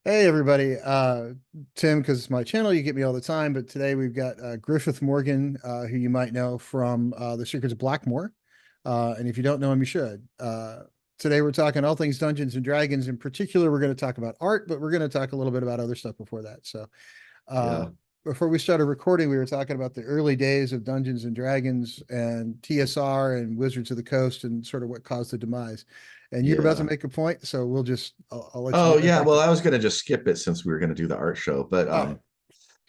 Hey everybody, Tim, because it's my channel, you get me all the time, but today we've got Griffith Morgan, who you might know from The Secrets of Blackmoore. And if you don't know him, you should. Today we're talking all things Dungeons and Dragons. In particular, we're going to talk about art, but we're going to talk a little bit about other stuff before that. So uh, Yeah, before we started recording, we were talking about the early days of Dungeons and Dragons and TSR and Wizards of the Coast and sort of what caused the demise. And you're about to yeah. make a point, so I'll let you Oh, get right yeah. back Well, to it. I was going to just skip it since we were going to do the art show, but Oh.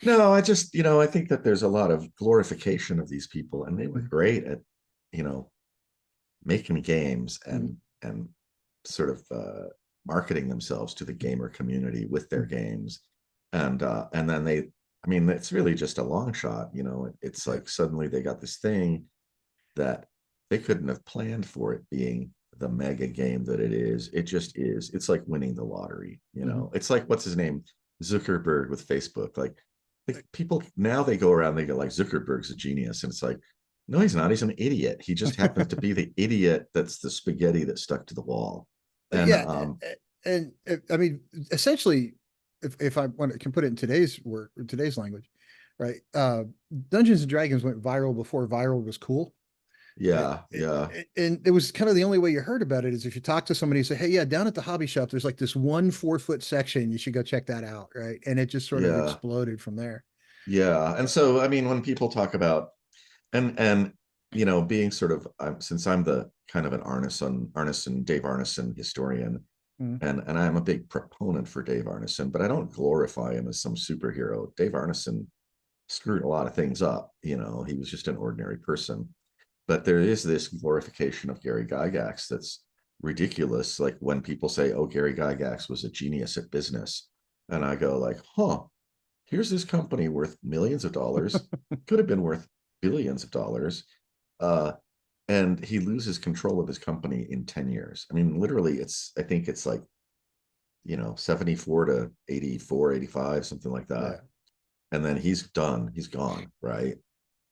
no, I think that there's a lot of glorification of these people, and they were great at, you know, making games Mhm. and sort of marketing themselves to the gamer community with their Mhm. games, and then I mean, it's really just a long shot. It's Yeah. like suddenly they got this thing that they couldn't have planned for it being the mega game that it is. It just is. It's like winning the lottery. Mhm. It's like, what's his name? Zuckerberg with Facebook. Like people now, they go around, they go like, Zuckerberg's a genius. And it's like, no, he's not. He's an idiot. He just happens to be the idiot that's the spaghetti that stuck to the wall. And Yeah, and I mean, essentially, if I want to can put it in today's word, today's language, right? Dungeons and Dragons went viral before viral was cool. yeah, yeah. And it was kind of the only way you heard about it is if you talk to somebody and say, "Hey, yeah, down at the hobby shop, there's like this 1 4 foot section. You should go check that out," right? And it just sort of Yeah, exploded from there. yeah. And so, I mean, when people talk about and being sort of, since I'm the kind of an Arneson Dave Arneson historian, Mhm. and I'm a big proponent for Dave Arneson, but I don't glorify him as some superhero. Dave Arneson screwed a lot of things up. He was just an ordinary person. But there is this glorification of Gary Gygax that's ridiculous. Like when people say, "Oh, Gary Gygax was a genius at business," and I go like, "Huh? Here's this company worth millions of dollars, could have been worth billions of dollars, uh, and he loses control of his company in 10 years. I mean, literally, I think it's like, 74 to 84, 85, something like that. Yeah. And then he's done, he's gone, right?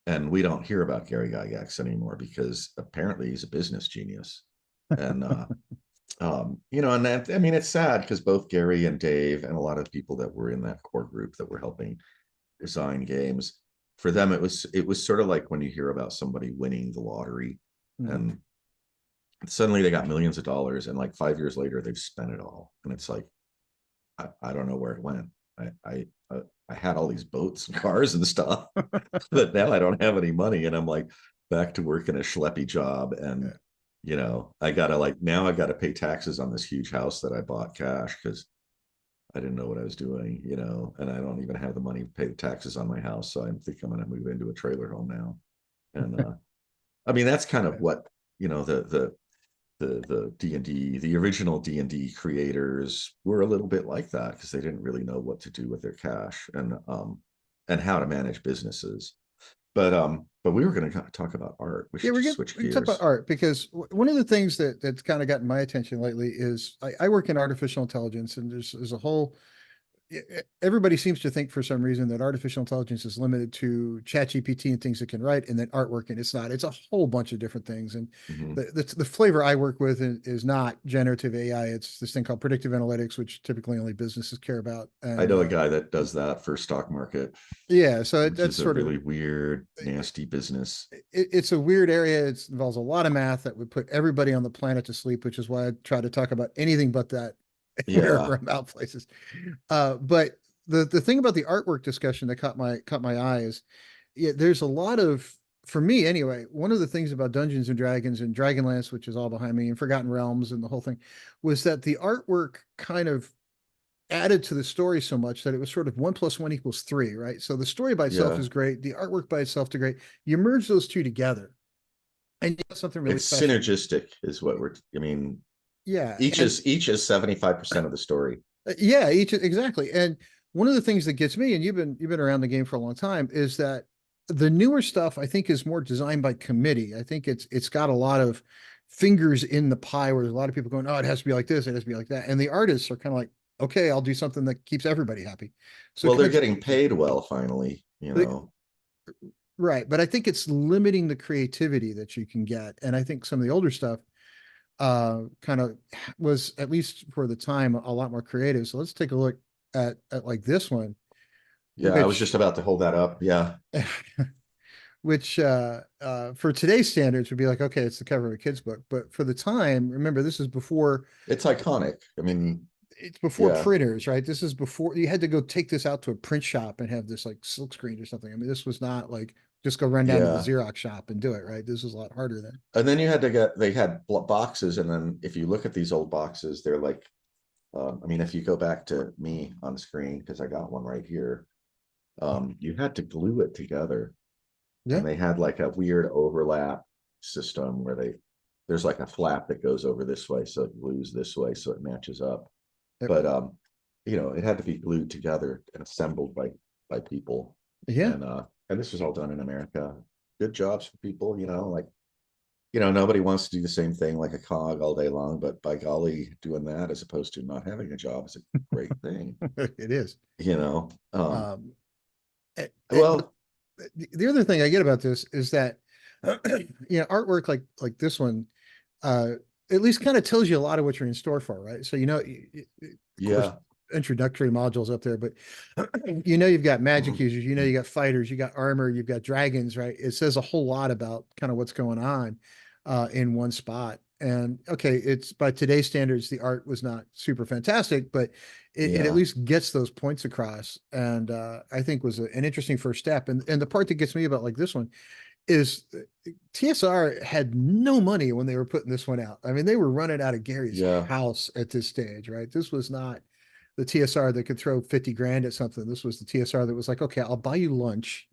And we don't hear about Gary Gygax anymore because apparently he's a business genius. And, and that, I mean, it's sad because both Gary and Dave and a lot of people that were in that core group that were helping design games, for them it was sort of like when you hear about somebody winning the lottery Mhm. and suddenly they got millions of dollars, and like 5 years later they've spent it all, and it's like, I don't know where it went. I had all these boats and cars and stuff, but now I don't have any money, and I'm like back to working a schleppy job, and Yeah. I gotta, like, now I gotta pay taxes on this huge house that I bought cash because I didn't know what I was doing, and I don't even have the money to pay the taxes on my house. So I think I'm going to move into a trailer home now. And I mean, that's kind of Yeah. what, the D&D, the original D&D creators were a little bit like that because they didn't really know what to do with their cash, and how to manage businesses. But we were going to talk about art. We Yeah, should just switch we can talk about gears. art because one of the things that's kind of gotten my attention lately is I work in artificial intelligence, and there's a whole everybody seems to think for some reason that artificial intelligence is limited to ChatGPT and things it can write, and then artwork, and it's not. It's a whole bunch of different things. And Mm-hmm. the flavor I work with is not generative AI. It's this thing called predictive analytics, which typically only businesses care about. I And know a guy that does that for stock market, yeah, so which that's is a sort of really weird, nasty business. it's a weird area. It involves a lot of math that would put everybody on the planet to sleep, which is why I try to talk about anything but that Yeah. wherever I'm out places. But the thing about the artwork discussion that caught my eye is, yeah, there's a lot of, for me anyway, one of the things about Dungeons and Dragons and Dragonlance, which is all behind me, and Forgotten Realms and the whole thing, was that the artwork kind of added to the story so much that it was sort of 1 + 1 = 3, right? So the story by itself Yeah. is great, the artwork by itself is great. You merge those two together, and you have something really It's special. synergistic is what I mean, Yeah, each and is 75% of the story. yeah, each exactly. And one of the things that gets me, and you've been around the game for a long time, is that the newer stuff I think is more designed by committee. I think it's got a lot of fingers in the pie where there's a lot of people going, oh, it has to be like this, it has to be like that. And the artists are kind of like, okay, I'll do something that keeps everybody happy. So it Well, kind they're of just getting paid well finally, right. But I think it's limiting the creativity that you can get. And I think some of the older stuff kind of was, at least for the time, a lot more creative. So let's take a look. at like this one, Yeah, I was just which about to hold that up. Yeah, which for today's standards would be like, okay, it's the cover of a kid's book. But for the time, remember, this is before it's iconic. I mean, it's before yeah, printers, right? This is before you had to go take this out to a print shop and have this like silk screen or something. I mean, this was not like just go run down to the yeah. Xerox shop and do it, right? This was a lot harder then. And then you had to get, they had boxes. And then if you look at these old boxes, they're like, I mean, if you go back to me on screen, because I got one right here, you had to glue it together. Yeah. And they had like a weird overlap system where there's like a flap that goes over this way. So it glues this way. So it matches up. Yep. But, it had to be glued together and assembled by people. Yeah. And this was all done in America. Good jobs for people, like, nobody wants to do the same thing like a cog all day long, but by golly, doing that as opposed to not having a job is a great thing, It is. you know. Um, but Well, the other thing I get about this is that artwork like this one uh at least kind of tells you a lot of what you're in store for, right? So of course, yeah, introductory modules up there, but you've got magic users, you got fighters, you got armor, you've got dragons, right? It says a whole lot about kind of what's going on in one spot. And okay, it's by today's standards, the art was not super fantastic, but it at yeah, least gets those points across. And I think was an interesting first step. And the part that gets me about like this one is TSR had no money when they were putting this one out. I mean, they were running out of Gary's yeah. house at this stage, right? This was not the TSR that could throw 50 grand at something. This was the TSR that was like, okay, I'll buy you lunch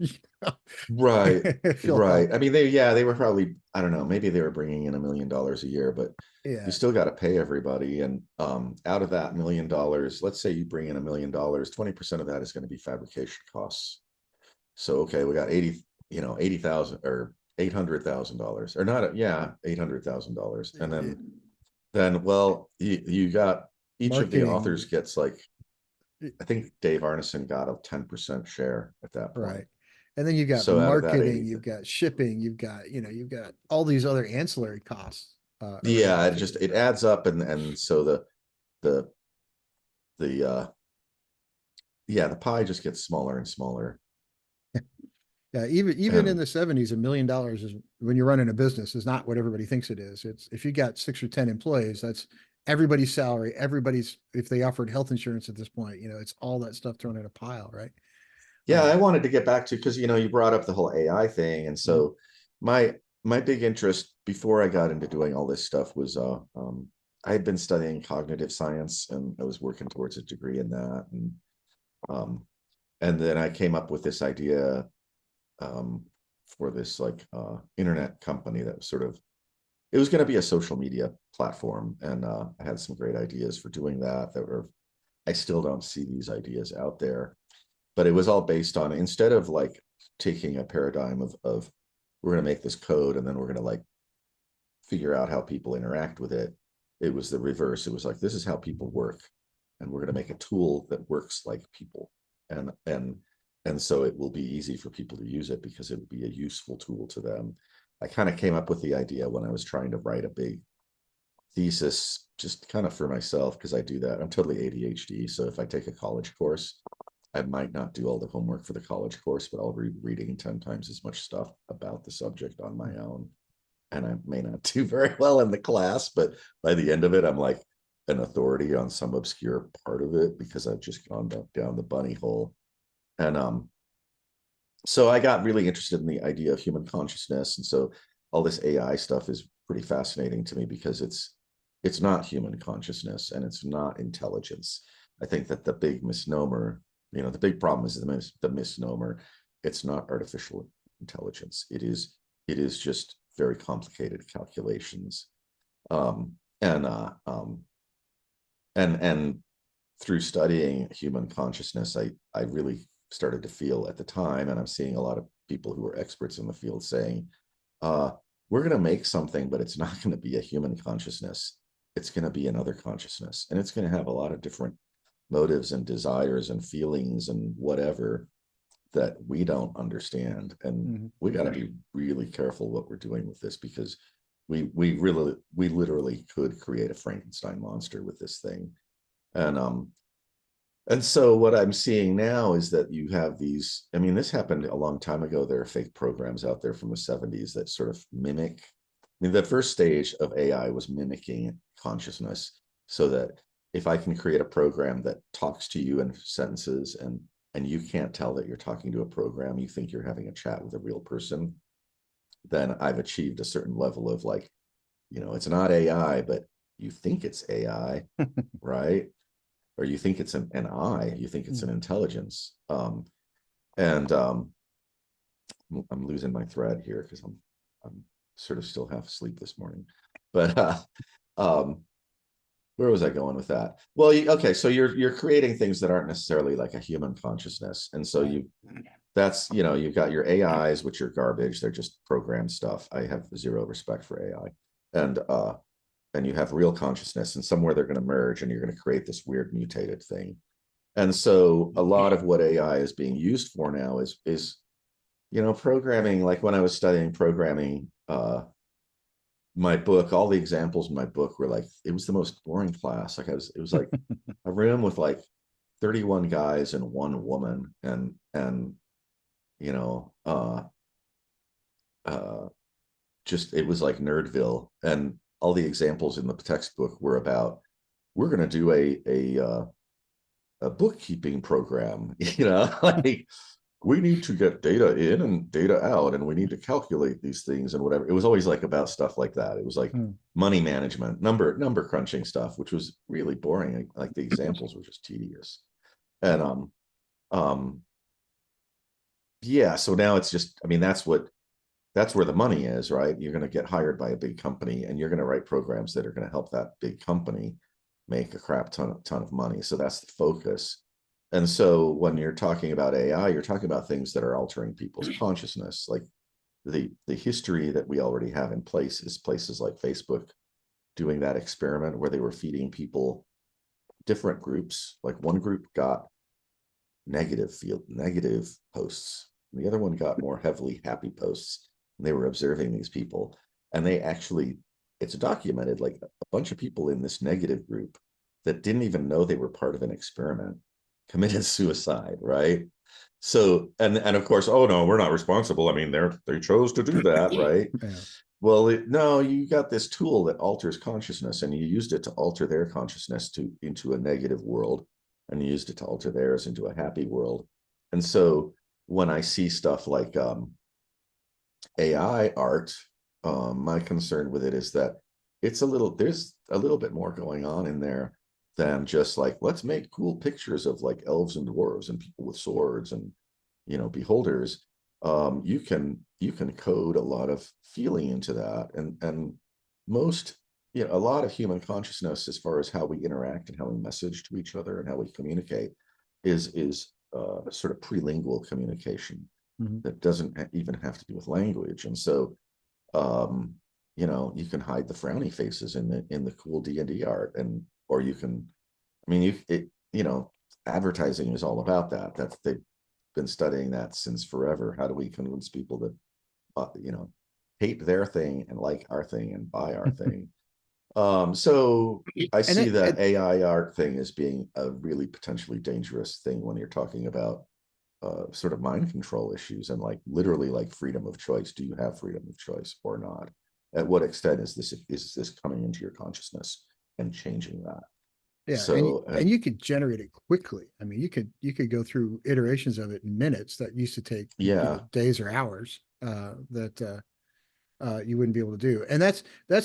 Right, if you'll right. help. I mean, they were probably, I don't know, maybe they were bringing in $1 million a year, but you Yeah. still got to pay everybody. And out of that $1 million, let's say you bring in $1 million, 20% of that is going to be fabrication costs. So okay, we got 80,000 or $800,000 or not, yeah, $800,000. And then well, you got each of the authors Marketing, gets like, I think Dave Arneson got a 10% share at that point. right. And then you've got So out of that marketing, 80, you've got shipping, you've got all these other ancillary costs yeah, around it too. just it adds up. And so the the yeah, the pie just gets smaller and smaller. Yeah, even in And the 70s, $1 million is when you're running a business is not what everybody thinks it is. It's if you got 6 or 10 employees, that's everybody's salary, everybody's if they offered health insurance at this point, it's all that stuff thrown in a pile, right? yeah, I wanted to get back to, because you brought up the whole AI thing. And Mhm. so my big interest before I got into doing all this stuff was I had been studying cognitive science and I was working towards a degree in that. Um and then I came up with this idea um for this like internet company that was sort of, it was going to be a social media platform. And I had some great ideas for doing that were, I still don't see these ideas out there, but it was all based on, instead of like taking a paradigm of we're going to make this code and then we're going to like figure out how people interact with it. It was the reverse. It was like, this is how people work, and we're going to make a tool that works like people. And so it will be easy for people to use it because it will be a useful tool to them. I kind of came up with the idea when I was trying to write a big thesis, just kind of for myself, because I do that. I'm totally ADHD. So if I take a college course, I might not do all the homework for the college course, but I'll be reading 10 times as much stuff about the subject on my own. And I may not do very well in the class, but by the end of it, I'm like an authority on some obscure part of it because I've just gone down the bunny hole. And so I got really interested in the idea of human consciousness. And so all this AI stuff is pretty fascinating to me because it's not human consciousness and it's not intelligence. I think that the big misnomer, the big problem is the misnomer. It's not artificial intelligence. It is just very complicated calculations. Um, and and through studying human consciousness, I really started to feel at the time, and I'm seeing a lot of people who are experts in the field saying, uh, we're going to make something, but it's not going to be a human consciousness. It's going to be another consciousness, and it's going to have a lot of different motives and desires and feelings and whatever that we don't understand. And Mhm. we got to be really careful what we're doing with this, because we literally could create a Frankenstein monster with this thing. And And so what I'm seeing now is that you have these, I mean, this happened a long time ago. There are fake programs out there from the 70s that sort of mimic. I mean, the first stage of AI was mimicking consciousness, so that if I can create a program that talks to you in sentences and you can't tell that you're talking to a program, you think you're having a chat with a real person, then I've achieved a certain level of like, it's not AI, but you think it's AI, right? Or you think it's an I, you think it's an Mm. intelligence. And I'm losing my thread here because I'm sort of still half asleep this morning. But um, where was I going with that? Well, okay, so you're creating things that aren't necessarily like a human consciousness, and so you've got your AIs, which are garbage. They're just programmed stuff. I have zero respect for AI, and you have real consciousness, and somewhere they're going to merge, and you're going to create this weird mutated thing. And so a lot of what AI is being used for now is programming. Like when I was studying programming, my book, all the examples in my book were like, it was the most boring class. Like it was like a room with like 31 guys and one woman, and you know, uh just it was like Nerdville. And all the examples in the textbook were about, we're going to do a bookkeeping program, like we need to get data in and data out, and we need to calculate these things and whatever. It was always like about stuff like that. It was like Mm. money management, number crunching stuff, which was really boring. Like the examples were just tedious. And um yeah, so now it's just, I mean, that's where the money is, right? You're going to get hired by a big company, and you're going to write programs that are going to help that big company make a crap ton of money. So that's the focus. And so when you're talking about AI, you're talking about things that are altering people's consciousness. Like the history that we already have in place is places like Facebook doing that experiment where they were feeding people different groups. Like one group got negative posts, and the other one got more heavily happy posts. And they were observing these people, and they actually, it's documented, like a bunch of people in this negative group that didn't even know they were part of an experiment committed suicide, right? So, and of course, oh no, we're not responsible. I mean, they chose to do that, right? Yeah. Well, no, you got this tool that alters consciousness, and you used it to alter their consciousness into a negative world, and you used it to alter theirs into a happy world. And so when I see stuff like AI art, my concern with it is that there's a little bit more going on in there than just like, let's make cool pictures of like elves and dwarves and people with swords and beholders. You can code a lot of feeling into that, and most, a lot of human consciousness, as far as how we interact and how we message to each other and how we communicate, is sort of prelingual communication Mhm. that doesn't even have to do with language. And so you can hide the frowny faces in the cool D&D art, and or you can, I mean, advertising is all about that. They've been studying that since forever. How do we convince people that hate their thing and like our thing and buy our thing? So I And see it, that it, AI art thing as being a really potentially dangerous thing when you're talking about sort of mind control issues, and like literally like freedom of choice. Do you have freedom of choice or not? At what extent is this coming into your consciousness and changing that? yeah, So and you could generate it quickly. I mean, you could go through iterations of it in minutes that used to take yeah, days or hours that you wouldn't be able to do. And that's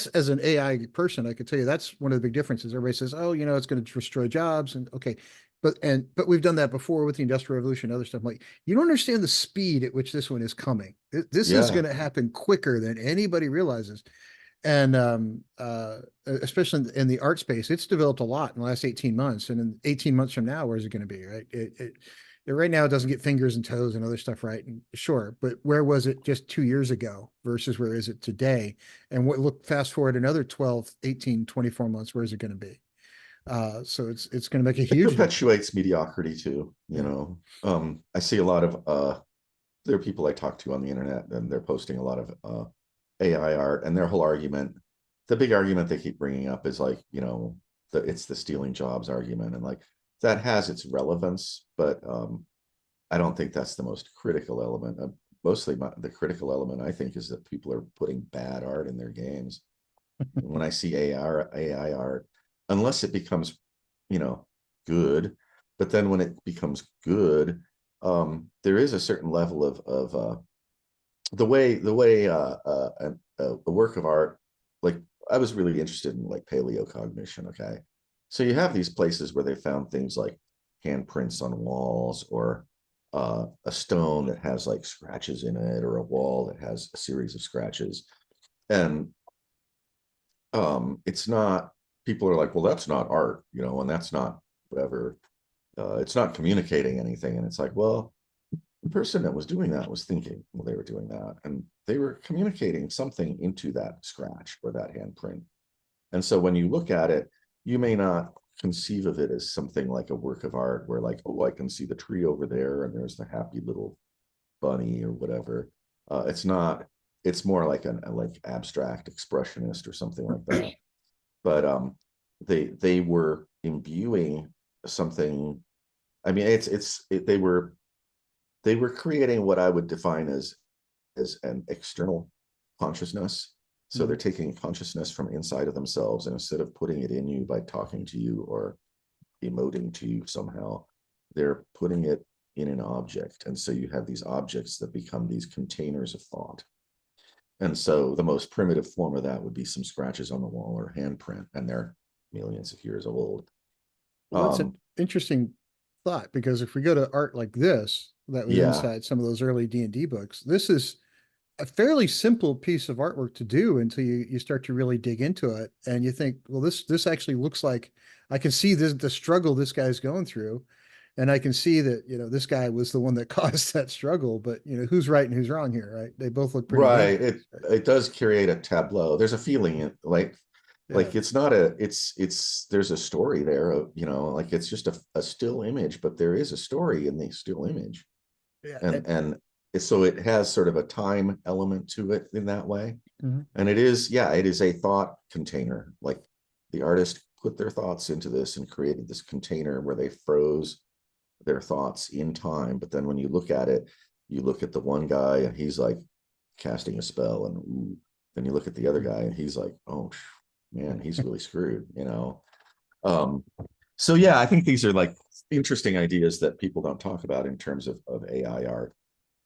as an AI person, I could tell you that's one of the big differences. Everybody says, "Oh, it's going to destroy jobs," and okay, but we've done that before with the Industrial Revolution and other stuff. Like, you don't understand the speed at which this one is coming. This is yeah. going to happen quicker than anybody realizes. And especially in the art space, it's developed a lot in the last 18 months. And in 18 months from now, where's it going to be, right? Right now, it doesn't get fingers and toes and other stuff right. And sure, but where was it just 2 years ago versus where is it today? And look, fast forward another 12, 18, 24 months, where is it going to be? So it's going to make a It huge difference. perpetuates mediocrity too. Yeah. I see a lot of there are people I talk to on the internet, and they're posting a lot of AI art, and their whole argument, the big argument they keep bringing up is like, it's the stealing jobs argument, and like, that has its relevance, but I don't think that's the most critical element. Mostly the critical element, I think, is that people are putting bad art in their games. When I see AI art, unless it becomes, you know, good, but then when it becomes good, there is a certain level of a work of art, like I was really interested in like paleocognition. Okay, so you have these places where they found things like handprints on walls, or a stone that has like scratches in it, or a wall that has a series of scratches, and it's not, people are like, well, that's not art, you know, and that's not whatever, it's not communicating anything. And it's like, well, the person that was doing that was thinking while they were doing that, and they were communicating something into that scratch or that handprint. And so when you look at it, you may not conceive of it as something like a work of art where like, oh, I can see the tree over there and there's the happy little bunny or whatever. It's not, it's more like a like abstract expressionist or something like that. But they were imbuing something. I mean, they were creating what I would define as an external consciousness. So they're Mhm. taking consciousness from inside of themselves, and instead of putting it in you by talking to you or emoting to you somehow, they're putting it in an object. And so you have these objects that become these containers of thought. And so the most primitive form of that would be some scratches on the wall or handprint, and they're millions of years old. Well, that's an Um, interesting thought, because if we go to art like this, that was yeah, inside some of those early D&D books, this is a fairly simple piece of artwork to do until you start to really dig into it, and you think, well, this actually looks like, I can see this, the struggle this guy's going through, and I can see that, this guy was the one that caused that struggle, but who's right and who's wrong here, right? They both look pretty right. dangerous, It right? it does create a tableau. There's a feeling Yeah, it's not a, it's there's a story there, you know, like it's just a still image, but there is a story in the still image. yeah, And so it has sort of a time element to it in that way. mhm. And it is, yeah, it is a thought container. Like the artist put their thoughts into this and created this container where they froze their thoughts in time. But then when you look at it, you look at the one guy and he's like casting a spell, and ooh, then you look at the other guy and he's like, oh man, he's really screwed, you know. Um, so yeah, I think these are like interesting ideas that people don't talk about in terms of AI art,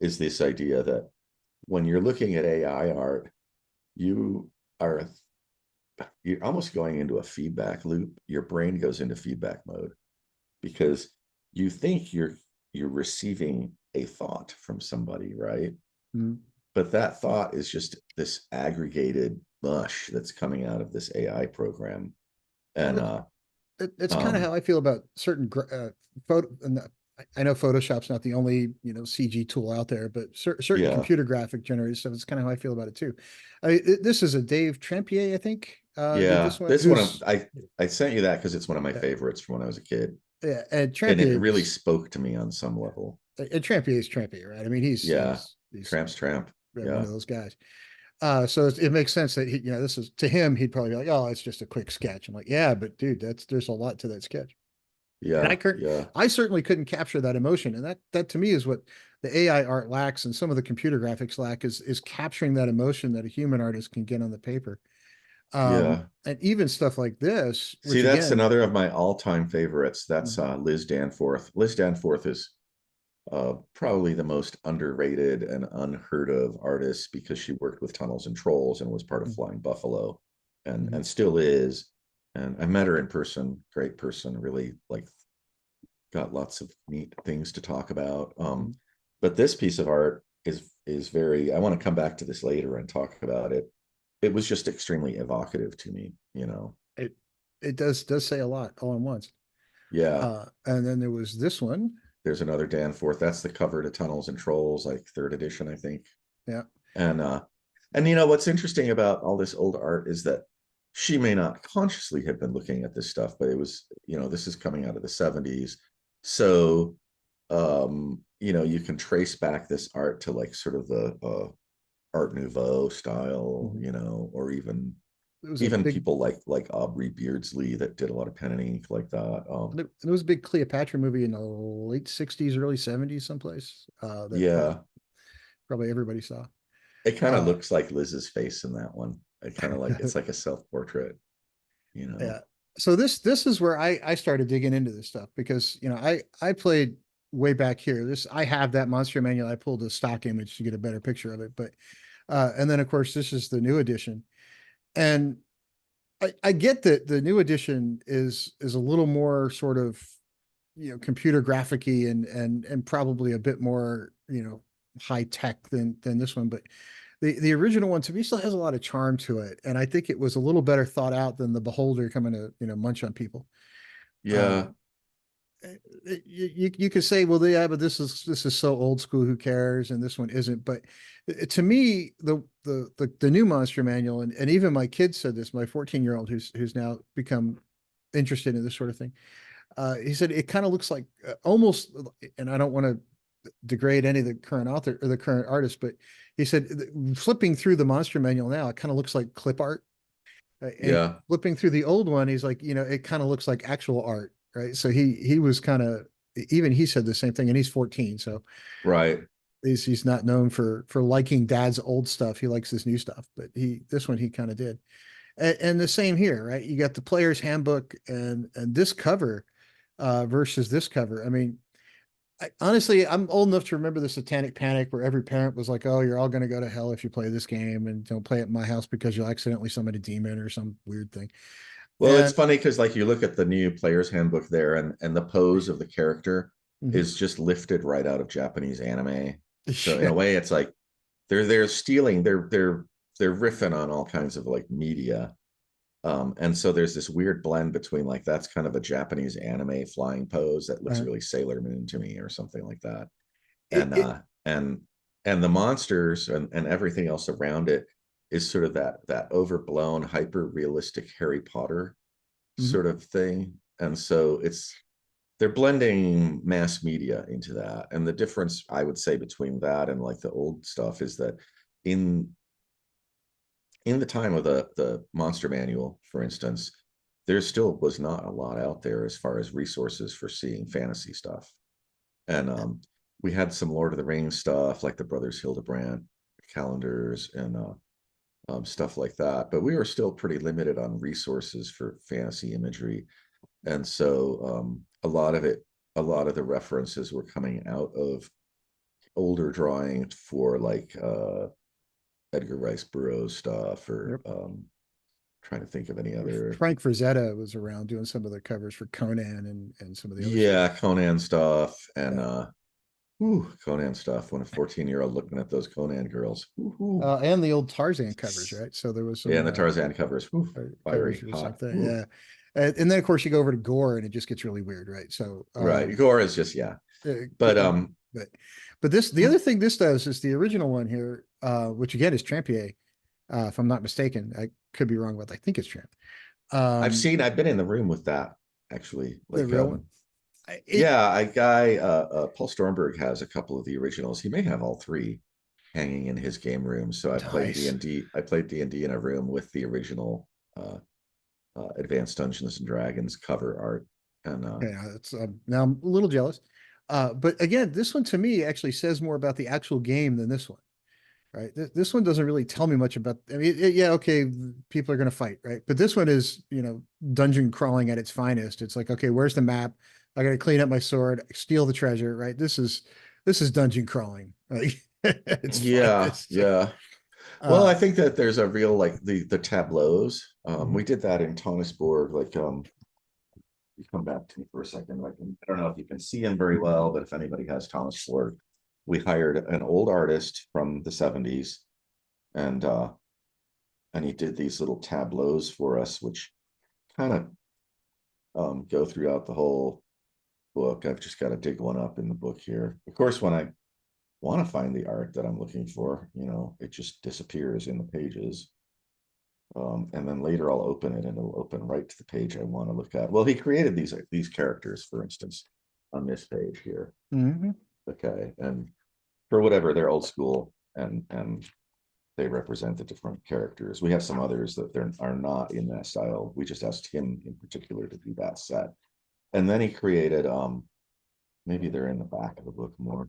is this idea that when you're looking at AI art, you are, you're almost going into a feedback loop. Your brain goes into feedback mode because you think you're receiving a thought from somebody, right? Mhm. But that thought is just this aggregated mush that's coming out of this AI program. And Well, it's kind of um how I feel about certain photo. And I know Photoshop's not the only CG tool out there, but certain yeah, computer graphic generated stuff. It's kind of how I feel about it too. This is a Dave Trampier, I think, did yeah, this one. this one Who's I sent you that because it's one of my yeah, favorites from when I was a kid, yeah, and and it really Trampier's spoke to me on some level. and Trampier's Trampier, right? I mean, he's Yeah, he's Tramp's Tramp. one Yeah, of those guys. So it makes sense that this is, to him, he'd probably be like, oh, it's just a quick sketch. I'm like, yeah, but dude, there's a lot to that sketch. And yeah, yeah, I certainly couldn't capture that emotion. And that to me is what the AI art lacks, and some of the computer graphics lack, is capturing that emotion that a human artist can get on the paper. yeah. And even stuff like this, See, which that's again, another of my all-time favorites. That's mhm, Liz Danforth. Liz Danforth is probably the most underrated and unheard of artist because she worked with Tunnels and Trolls and was part of mhm, Flying Buffalo, mhm, and still is. And I met her in person, great person, really like got lots of neat things to talk about. mhm. But this piece of art is very, I want to come back to this later and talk about it. It was just extremely evocative to me, you know. it it does say a lot all at once. Yeah, And then there was this one. there's another Danforth. That's the cover to Tunnels and Trolls, like third edition, I think. Yeah. And and you know what's interesting about all this old art is that she may not consciously have been looking at this stuff, but it was, you know, this is coming out of the 70s. So you know, you can trace back this art to like sort of the Art Nouveau style, Mhm. you know, or even it was a Even big people like Aubrey Beardsley that did a lot of pen and ink like that. it was a big Cleopatra movie in the late 60s, early 70s, someplace that Yeah, probably everybody saw. it kind of Uh, looks like Liz's face in that one. It kind of like it's like a self-portrait, you know. yeah. So this is where I started digging into this stuff because I played way back here. This I have that monster manual. I pulled a stock image to get a better picture of it, but and then of course this is the new edition. And I get that the new edition is a little more sort of computer graphicy and probably a bit more high tech than this one, but the original one to me still has a lot of charm to it, and I think it was a little better thought out than the Beholder coming to munch on people. Uh, Yeah, you could say, well, yeah, but this is so old school. Who cares? And this one isn't. But to me, the new Monster Manual, and even my kids said this. My 14-year-old, who's now become interested in this sort of thing, he said it kind of looks like almost. And I don't want to degrade any of the current author or the current artist, but he said flipping through the Monster Manual now, it kind of looks like clip art. And yeah, flipping through the old one, he's like, it kind of looks like actual art, right? So he was kind of even he said the same thing, and he's 14, so right. he's not known for liking dad's old stuff. He likes his new stuff, but this one he kind of did, and the same here, right? You got the player's handbook and this cover versus this cover. I mean, honestly, I'm old enough to remember the Satanic Panic, where every parent was like, "Oh, you're all going to go to hell if you play this game, and don't play it in my house because you'll accidentally summon a demon or some weird thing." Well, it's And funny because like you look at the new player's handbook there, and the pose of the character mhm. is just lifted right out of Japanese anime. So in Yeah, a way, it's like they're stealing, they're riffing on all kinds of like media. And so there's this weird blend between like that's kind of a Japanese anime flying pose that looks uh, really Sailor Moon to me or something like that. it And it and the monsters and everything else around it is sort of that overblown, hyper realistic Harry Potter mhm. sort of thing. And so they're blending mass media into that. And the difference I would say between that and like the old stuff is that in in the time of the monster manual, for instance, there still was not a lot out there as far as resources for seeing fantasy stuff. And we had some Lord of the Rings stuff like the Brothers Hildebrandt calendars and stuff like that. But we were still pretty limited on resources for fantasy imagery. And so a lot of the references were coming out of older drawings for like Edgar Rice Burroughs stuff or Yep. trying to think of any other. Frank Frazetta was around doing some of the covers for Conan and some of the other stuff. Yeah, Conan stuff and Yeah. Conan stuff. When a 14-year-old looking at those Conan girls. Woo. And the old Tarzan covers, right? So there was Yeah, some and the Tarzan covers. covers Fiery, for the same hot. thing. Yeah. And then of course you go over to Gore and it just gets really weird, right? So Right. Gore is just yeah. uh, But but this the other thing this does is the original one here, which again is Trampier, if I'm not mistaken. I could be wrong, but I think it's Tramp. I've been in the room with that actually. The Like real one. It yeah, a guy Paul Stormberg has a couple of the originals. He may have all three hanging in his game room. So I played Nice. D&D. I played D&D in a room with the original Advanced Dungeons and Dragons cover art. And Yeah, it's now I'm a little jealous. But again, this one to me actually says more about the actual game than this one, right? This one doesn't really tell me much about. I mean, yeah, okay, people are going to fight, right? But this one is, dungeon crawling at its finest. It's like, okay, where's the map? I got to clean up my sword, steal the treasure, right? This is dungeon crawling, right? It's yeah, finest. yeah. Well, I Uh, think that there's a real like the tableaus. mhm. We did that in Tonisborg. Like you come back to me for a second. I don't know if you can see him very well, but if anybody has Tonisborg, we hired an old artist from the 70s and he did these little tableaus for us, which kind of go throughout the whole book. I've just got to dig one up in the book here. Of course, when I want to find the art that I'm looking for, it just disappears in the pages. And then later I'll open it and it'll open right to the page I want to look at. Well, he created these characters, for instance, on this page here. Mhm. Okay. And for whatever, they're old school and they represent the different characters. We have some others that are not in that style. We just asked him in particular to do that set. And then he created, maybe they're in the back of the book more.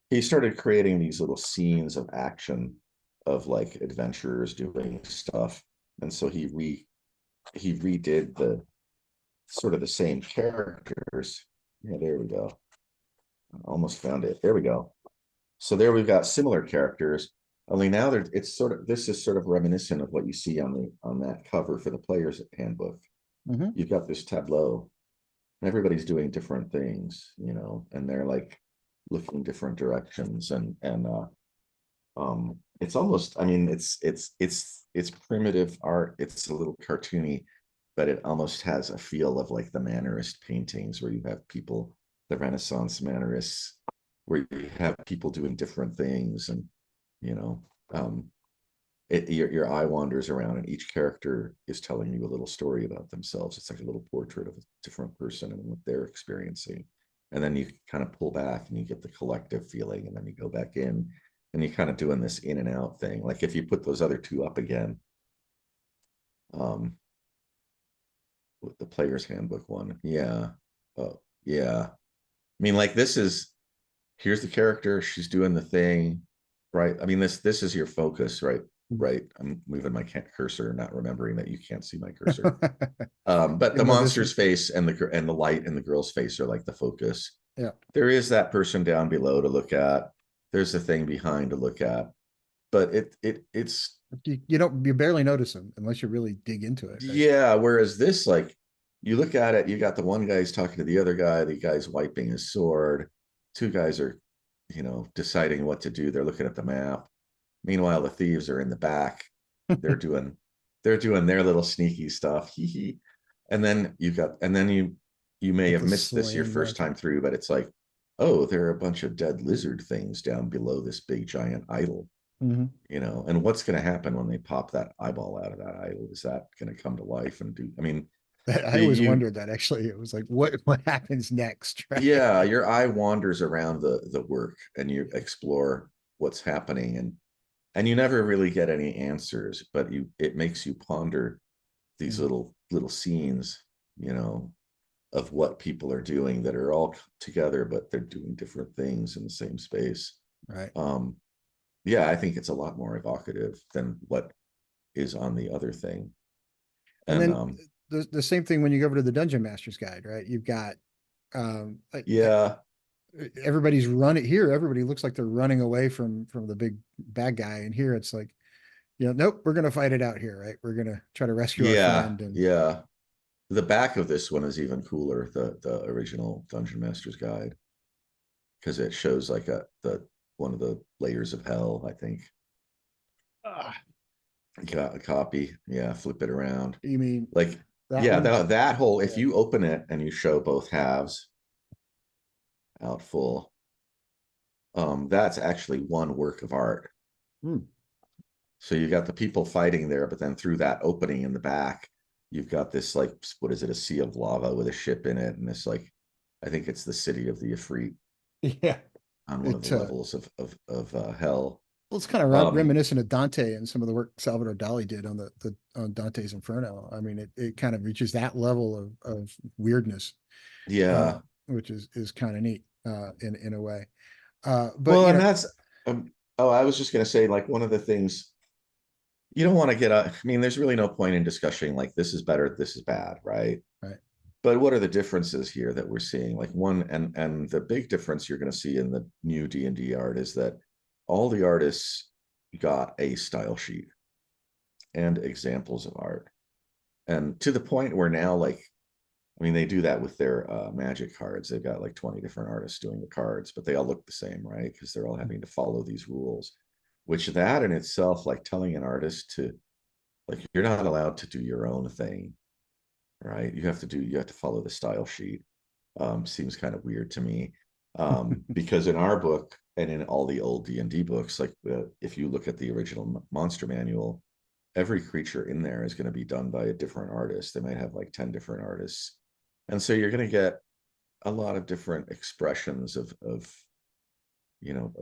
He started creating these little scenes of action of like adventurers doing stuff. And so he redid the sort of the same characters. Yeah, there we go. I almost found it. There we go. So there we've got similar characters, only now it's sort of, this is sort of reminiscent of what you see on that cover for the player's handbook. Mm-hmm. You've got this tableau, and everybody's doing different things, you know, and they're like looking different directions, and it's almost, I mean, it's primitive art, it's a little cartoony, but it almost has a feel of like the Mannerist paintings where you have people, the Renaissance Mannerists, where you have people doing different things, and you know, your eye wanders around, and each character is telling you a little story about themselves. It's like a little portrait of a different person and what they're experiencing, and then you kind of pull back and you get the collective feeling, and then you go back in, and you're kind of doing this in and out thing. Like if you put those other two up again, with the player's handbook one, yeah, oh yeah, I mean, like this is, here's the character, she's doing the thing, right? I mean, this is your focus, right? Right. I'm moving my cursor, not remembering that you can't see my cursor. But the monster's face and the light and the girl's face are like the focus. Yeah. There is that person down below to look at. There's the thing behind to look at. But it's you barely notice them unless you really dig into it, right? yeah. Whereas this, like, you look at it, you got the one guy's talking to the other guy, the guy's wiping his sword, two guys are, you know, deciding what to do. They're looking at the map. Meanwhile, the thieves are in the back. They're doing their little sneaky stuff. And then you may Like have the missed this your slaying first magic. time through, but it's like, oh, there are a bunch of dead lizard things down below this big giant idol, Mm-hmm. you know. And what's going to happen when they pop that eyeball out of that idol? Is that going to come to life and do? I mean, I always you wondered that actually. It was like, what happens next, right? yeah, your eye wanders around the work, and you explore what's happening, and you never really get any answers, but it makes you ponder these Mm, little scenes, you know, of what people are doing that are all together, but they're doing different things in the same space. right. um yeah, I think it's a lot more evocative than what is on the other thing. And And then the same thing when you go over to the Dungeon Master's Guide, right? You've got like yeah, everybody's running here. Everybody looks like they're running away from the big bad guy, and here it's like, nope, we're gonna fight it out here, right? We're gonna try to rescue our yeah, friend, and yeah, the back of this one is even cooler, the original Dungeon Master's Guide, because it shows like the one of the layers of hell, I think. uh, Got a copy. Yeah, flip it around. you mean Like, that yeah, one? that whole, if Yeah. you open it and you show both halves out full, that's actually one work of art. Hmm. So you got the people fighting there, but then through that opening in the back, you've got this, like, what is it, a sea of lava with a ship in it, and this, like, I think it's the city of the Ifrit Yeah. on one of the It levels of hell. well, it's kind of Um, reminiscent of Dante and some of the work Salvador Dali did on the on Dante's Inferno. I mean, it kind of reaches that level of weirdness, yeah. which is kind of neat in a way. But Well, and that's, oh, I was just gonna say, like, one of the things you don't want to get I mean, there's really no point in discussing like this is better, this is bad, right? right. But what are the differences here that we're seeing? Like, one, and the big difference you're going to see in the new D&D art is that all the artists got a style sheet and examples of art, and to the point where now, like, I mean, they do that with their magic cards. They've got like 20 different artists doing the cards, but they all look the same, right? Because they're all having to follow these rules, which that in itself, like telling an artist to, like, you're not allowed to do your own thing, right? You have to follow the style sheet. Seems kind of weird to me. Because in our book and in all the old D&D books, like, if you look at the original monster manual, every creature in there is going to be done by a different artist. They might have like 10 different artists. And so you're going to get a lot of different expressions of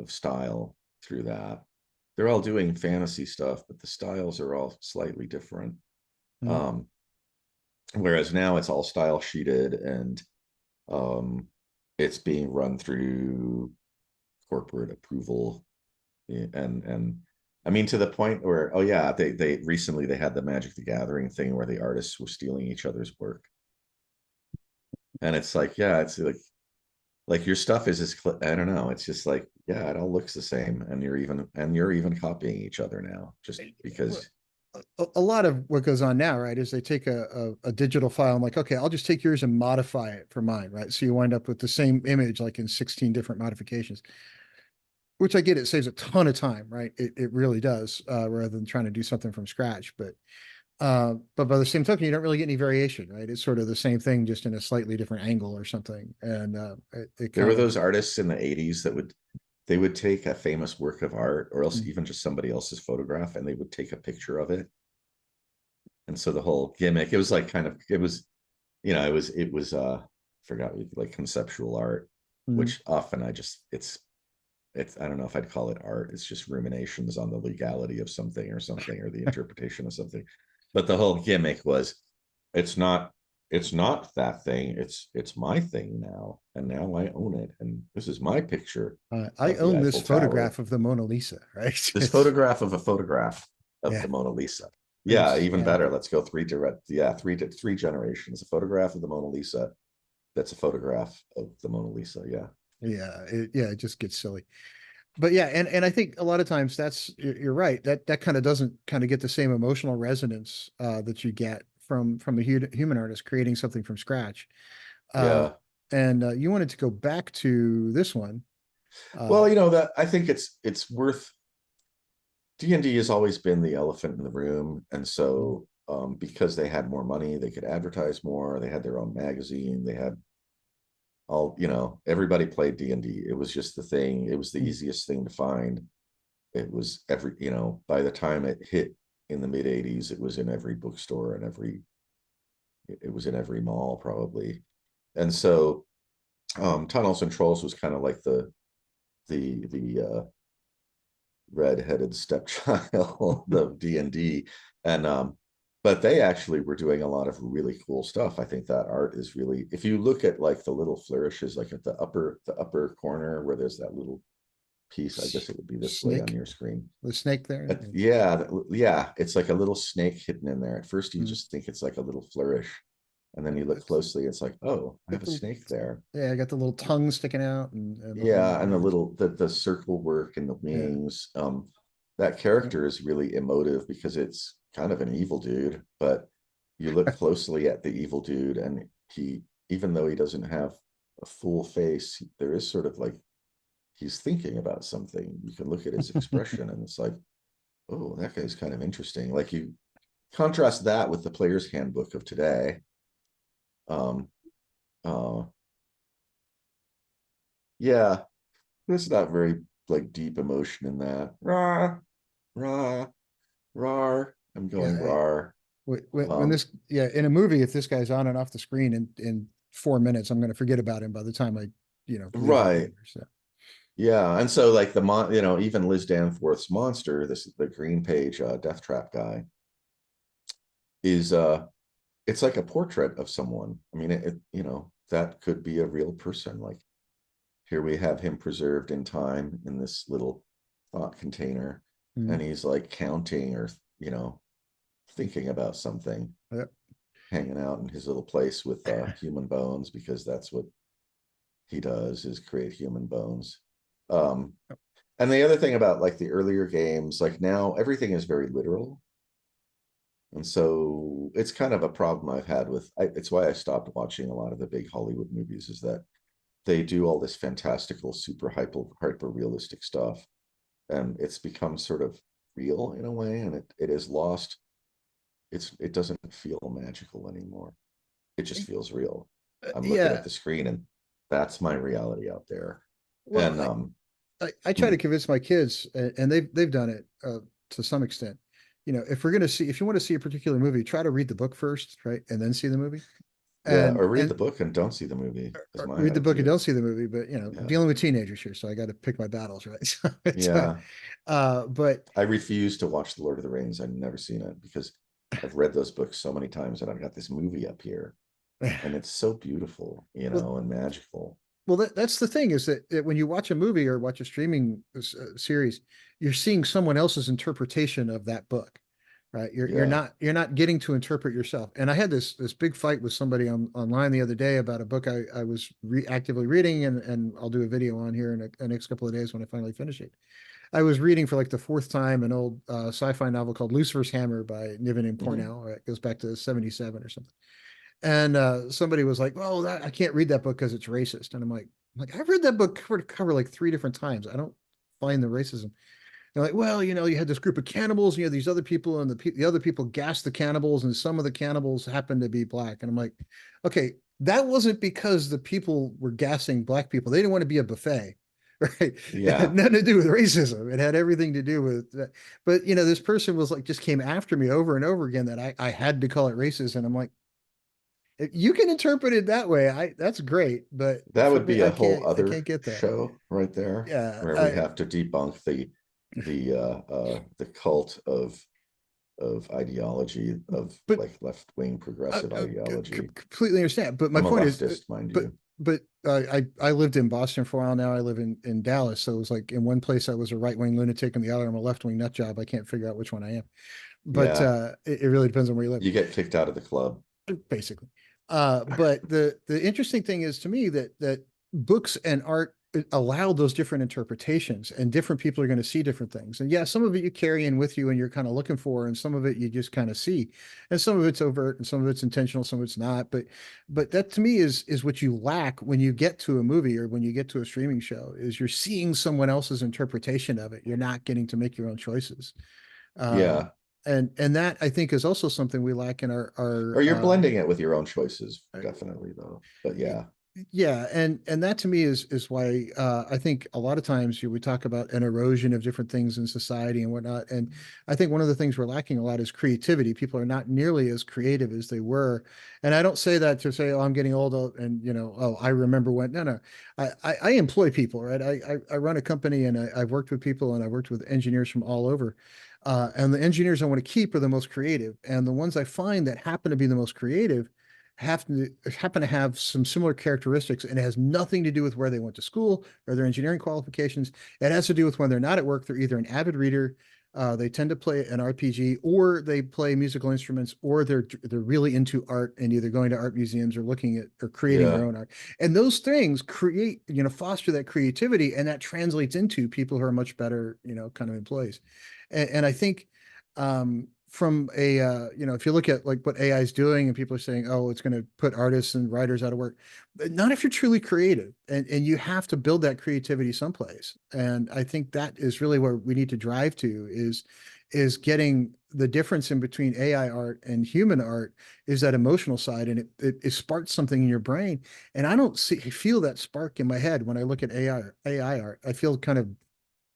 style through that. they're all doing fantasy stuff, but the styles are all slightly different. Mm. Um, Whereas now it's all style sheeted, and um, it's being run through corporate approval. And I mean, to the point where, oh yeah, they recently they had the Magic the Gathering thing where the artists were stealing each other's work. And it's like, yeah, it's like your stuff is just, I don't know, it's just like, yeah, it all looks the same, and you're even copying each other now just Well, because. a lot of what goes on now, right, is they take a digital file and like, okay, I'll just take yours and modify it for mine, right? So you wind up with the same image, like in 16 different modifications, which I get, it saves a ton of time, right? It really does, rather than trying to do something from scratch. But by the same token, you don't really get any variation, right? It's sort of the same thing, just in a slightly different angle or something. And it There kind were of, those artists in the 80s that would take a famous work of art, or else mm, even just somebody else's photograph, and they would take a picture of it. And so the whole gimmick, it was like kind of, it was, it was forgot, like conceptual art, mm, which often it's I don't know if I'd call it art. It's just ruminations on the legality of something or something, or the interpretation of something. But the whole gimmick was, it's not it's not that thing. It's my thing now, and now I own it, and this is my picture I of the own this Eiffel Tower. photograph of the Mona Lisa, right? This photograph of a photograph of Yeah, the Mona Lisa. Yeah, it's, even yeah, better. Let's go three generations. A photograph of the Mona Lisa. That's a photograph of the Mona Lisa. Yeah. yeah, it just gets silly. But yeah, and I think a lot of times that's, you're right, that kind of doesn't kind of get the same emotional resonance that you get from a human artist creating something from scratch. Uh, Yeah. and you wanted to go back to this one. Well, Uh, that I think it's worth. D&D has always been the elephant in the room, and so because they had more money, they could advertise more. They had their own magazine. They had everybody played D&D. It was just the thing. It was the mm, easiest thing to find. It was by the time it hit in the mid 80s, it was in every bookstore and it was in every mall probably. And so Tunnels and Trolls was kind of like the red-headed stepchild of D&D. And but they actually were doing a lot of really cool stuff. I think that art is really, if you look at like the little flourishes, like at the upper corner where there's that little piece, I guess it would be this way on snake, your screen. the snake there. Yeah, yeah, it's like a little snake hidden in there. At first you Mm. just think it's like a little flourish, and then you look It's closely, it's like, oh, I got have a the, snake there. yeah, I got the little tongue sticking out, and the little Yeah, and the words. little the circle work and the Yeah. wings. That Yep. character is really emotive because it's kind of an evil dude, but you look closely at the evil dude, and even though he doesn't have a full face, there is sort of like he's thinking about something. You can look at his expression, and it's like, oh, that guy's kind of interesting. Like, you contrast that with the player's handbook of today. Um, uh, yeah, there's not very like deep emotion in that. Rah, rah, rar. I'm going Yeah. rar. When Um, this, yeah, in a movie, if this guy's on and off the screen in 4 minutes, I'm going to forget about him by the time I, leave the right. theater. So, Yeah. And so like even Liz Danforth's monster, the Green Page Death Trap guy, is it's like a portrait of someone. I mean, that could be a real person. Like, here we have him preserved in time in this little thought container, mm, and he's like counting, or thinking about something, yep. hanging out in his little place with human bones, because that's what he does, is create human bones. Um, and the other thing about like the earlier games, like now everything is very literal. And so it's kind of a problem I've had it's why I stopped watching a lot of the big Hollywood movies, is that they do all this fantastical, super hyper realistic stuff. And it's become sort of real in a way, and it is lost. It doesn't feel magical anymore. It just feels real. I'm looking at Yeah. the screen, and that's my reality out there. Well, And I try to convince my kids, and they've done it to some extent. If we're going to see, if you want to see a particular movie, try to read the book first, right, and then see the movie. Yeah, and or read the and book and don't see the movie is my read the book and attitude. don't see the movie. But Yeah. dealing with teenagers here, so I got to pick my battles, right? So Yeah. but I refuse to watch The Lord of the Rings. I've never seen it because I've read those books so many times that I've got this movie up here and it's so beautiful, well, and magical. that's the thing is that when you watch a movie or watch a streaming series, you're seeing someone else's interpretation of that book, right? Yeah. You're not getting to interpret yourself. And I had this big fight with somebody online the other day about a book I was actively reading, and I'll do a video on here in the next couple of days when I finally finish it. I was reading for like the fourth time an old sci-fi novel called Lucifer's Hammer by Niven and Hmm. Cornell. It goes back to 77 or something. And somebody was like, "Well, I can't read that book because it's racist." And I've read that book cover to cover like three different times. I don't find the racism. They're like, "Well, you had this group of cannibals, and you had these other people, and the other people gassed the cannibals, and some of the cannibals happened to be black." And I'm like, "Okay, that wasn't because the people were gassing black people. They didn't want to be a buffet." Right. It had Yeah. nothing to do with racism. It had everything to do with that. But this person was like just came after me over and over again that I had to call it racist. And I'm like, if you can interpret it that way, that's great. But That for would me, be a whole I other can't get that. show right there Yeah. where we have to debunk the cult of ideology of But like left-wing progressive ideology. completely understand. But my I'm a point is, leftist, mind but you. but I lived in Boston for a while now. I live in Dallas, so it was like in one place I was a right wing lunatic, and the other I'm a left wing nut job. I can't figure out which one I am. But Yeah. it really depends on where you live, You get kicked out of the club. basically. But the interesting thing is to me that books and art allow those different interpretations, and different people are going to see different things. And yeah, some of it you carry in with you and you're kind of looking for, and some of it you just kind of see, and some of it's overt and some of it's intentional, some of it's not. But that to me is what you lack when you get to a movie or when you get to a streaming show, is you're seeing someone else's interpretation of it. You're not getting to make your own choices. Yeah. And that I think is also something we lack in Or our you're blending it with your own choices, definitely though. But yeah. yeah, and that to me is why I think a lot of times we talk about an erosion of different things in society and whatnot. And I think one of the things we're lacking a lot is creativity. People are not nearly as creative as they were. And I don't say that to say, oh, I'm getting old, and oh, I remember when. No, no, I employ people, right? I run a company, and I've worked with people, and I've worked with engineers from all over. And the engineers I want to keep are the most creative, and the ones I find that happen to be the most creative happen to have some similar characteristics, and it has nothing to do with where they went to school or their engineering qualifications. It has to do with when they're not at work, they're either an avid reader, they tend to play an RPG, or they play musical instruments, or they're really into art and either going to art museums or looking at or creating their Yeah. own art. And those things create, foster that creativity, and that translates into people who are much better, kind of employees. And I think from a if you look at like what AI is doing, and people are saying, oh, it's going to put artists and writers out of work, but not if you're truly creative, and you have to build that creativity someplace. And I think that is really where we need to drive to, is getting the difference in between AI art and human art is that emotional side, and it sparks something in your brain. And I don't feel that spark in my head when I look at AI art. I feel kind of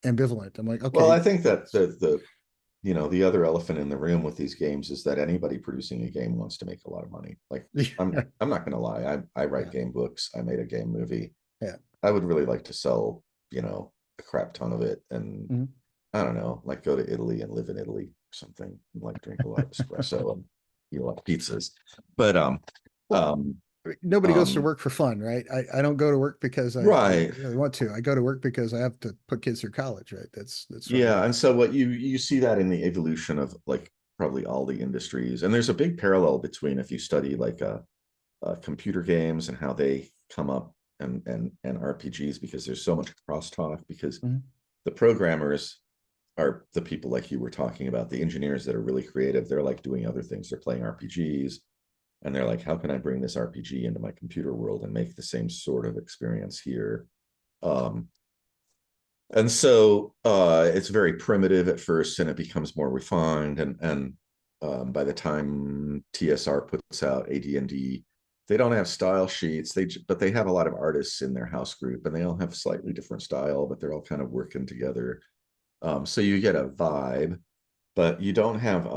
ambivalent. I'm like, Well, okay. I think that the other elephant in the room with these games is that anybody producing a game wants to make a lot of money. Like I'm not gonna lie, I write Yeah, game books, I made a game movie. yeah. I would really like to sell, a crap ton of it, and Mhm. I don't know, like go to Italy and live in Italy or something, and like drink a lot of espresso and eat a lot of pizzas. But Well, um nobody goes to um work for fun, right? I don't go to work because I right. really want to. I go to work because I have to put kids through college, right? That's sort of Yeah, what. and so what you see that in the evolution of like probably all the industries, and there's a big parallel between if you study like computer games and how they come up, and RPGs, because there's so much crosstalk, because Mhm. the programmers are the people like you were talking about, the engineers that are really creative. They're like doing other things. They're playing RPGs, and they're like, how can I bring this RPG into my computer world and make the same sort of experience here? Um, and so it's very primitive at first, and it becomes more refined, and by the time TSR puts out AD&D, they don't have style sheets, but they have a lot of artists in their house group, and they all have slightly different style, but they're all kind of working together. So you get a vibe, but you don't have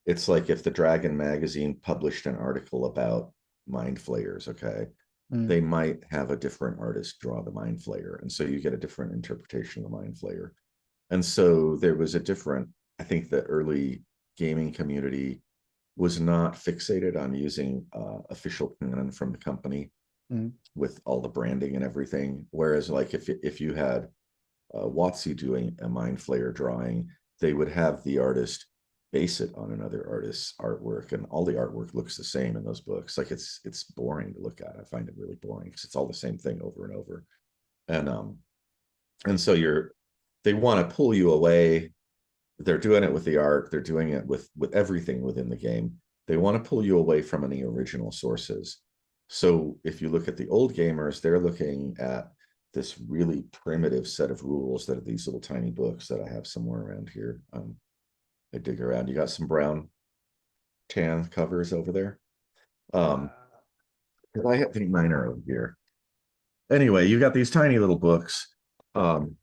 it's like if the Dragon magazine published an article about mind flayers, okay, Mm, they might have a different artist draw the mind flayer, and so you get a different interpretation of the mind flayer. And so there was a different, I think the early gaming community was not fixated on using official canon from the company mm, with all the branding and everything. Whereas like if you had WotC doing a mind flayer drawing, they would have the artist base it on another artist's artwork, and all the artwork looks the same in those books. Like it's boring to look at. I find it really boring because it's all the same thing over and over. And so they want to pull you away. They're doing it with the art, they're doing it with everything within the game. They want to pull you away from any original sources. So if you look at the old gamers, they're looking at this really primitive set of rules that are these little tiny books that I have somewhere around here. I dig around. You got some brown tan covers over there. Um, I think mine are over here. Anyway, you got these tiny little books. The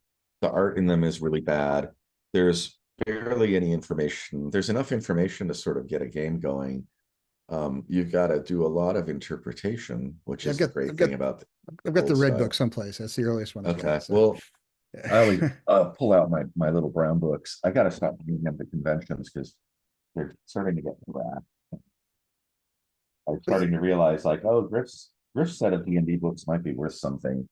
art in them is really bad. There's barely any information. There's enough information to sort of get a game going. You've got to do a lot of interpretation, which yeah, is the great thing about the I've got the old red book style. someplace. That's the earliest one I've Okay, got. So, well, I always yeah. pull out my little brown books. I got to stop bringing them to conventions because they're starting to get bad. I'm But starting to realize like, oh, Griff's set of D&D books might be worth something,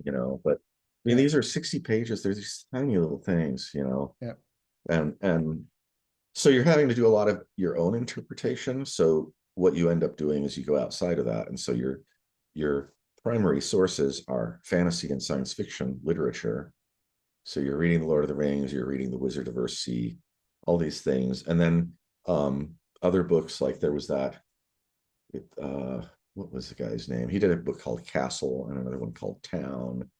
but I mean, yeah, these are 60 pages. They're these tiny little things, yeah. and so you're having to do a lot of your own interpretation. So what you end up doing is you go outside of that, and so your primary sources are fantasy and science fiction literature. So you're reading the Lord of the Rings, you're reading the Wizard of Earthsea, all these things, and then other books like there was that. What was the guy's name? He did a book called Castle and another one called Town,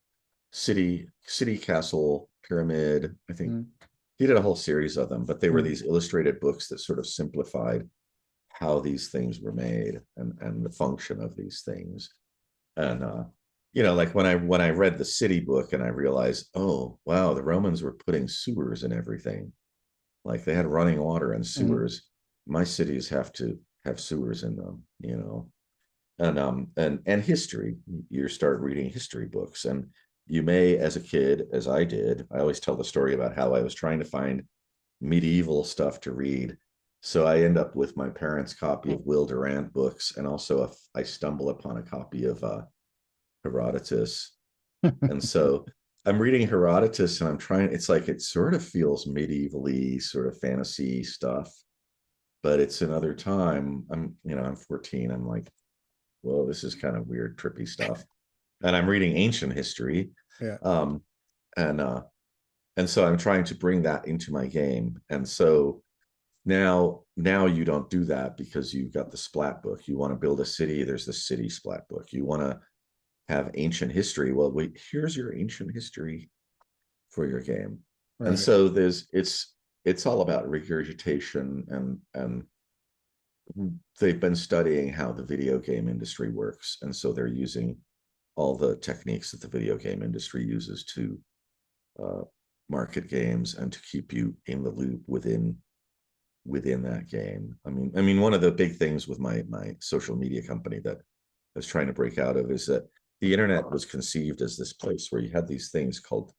City, Castle, Pyramid. I think Mm, he did a whole series of them, but they were mm, these illustrated books that sort of simplified how these things were made and the function of these things. And like when I read the city book and I realized, oh wow, the Romans were putting sewers in everything. Like they had running water and mm. sewers. My cities have to have sewers in them. And history. You start reading history books, and you may, as a kid, as I did, I always tell the story about how I was trying to find medieval stuff to read. So I end up with my parents' copy of Will Durant books, and also if I stumble upon a copy of Herodotus. And so I'm reading Herodotus, and I'm trying. It's like it sort of feels medievally, sort of fantasy stuff, but it's another time. I'm 14. I'm like, whoa, this is kind of weird, trippy stuff. And I'm reading ancient history. Yeah. Um, and so I'm trying to bring that into my game. And so now you don't do that because you've got the splat book. You want to build a city, there's the city splat book. You want to have ancient history. Well, wait, here's your ancient history for your game. And Right. so it's all about regurgitation, and they've been studying how the video game industry works. And so they're using all the techniques that the video game industry uses to uh, market games and to keep you in the loop within that game. I mean, one of the big things with my social media company that I was trying to break out of is that the internet was conceived as this place where you had these things called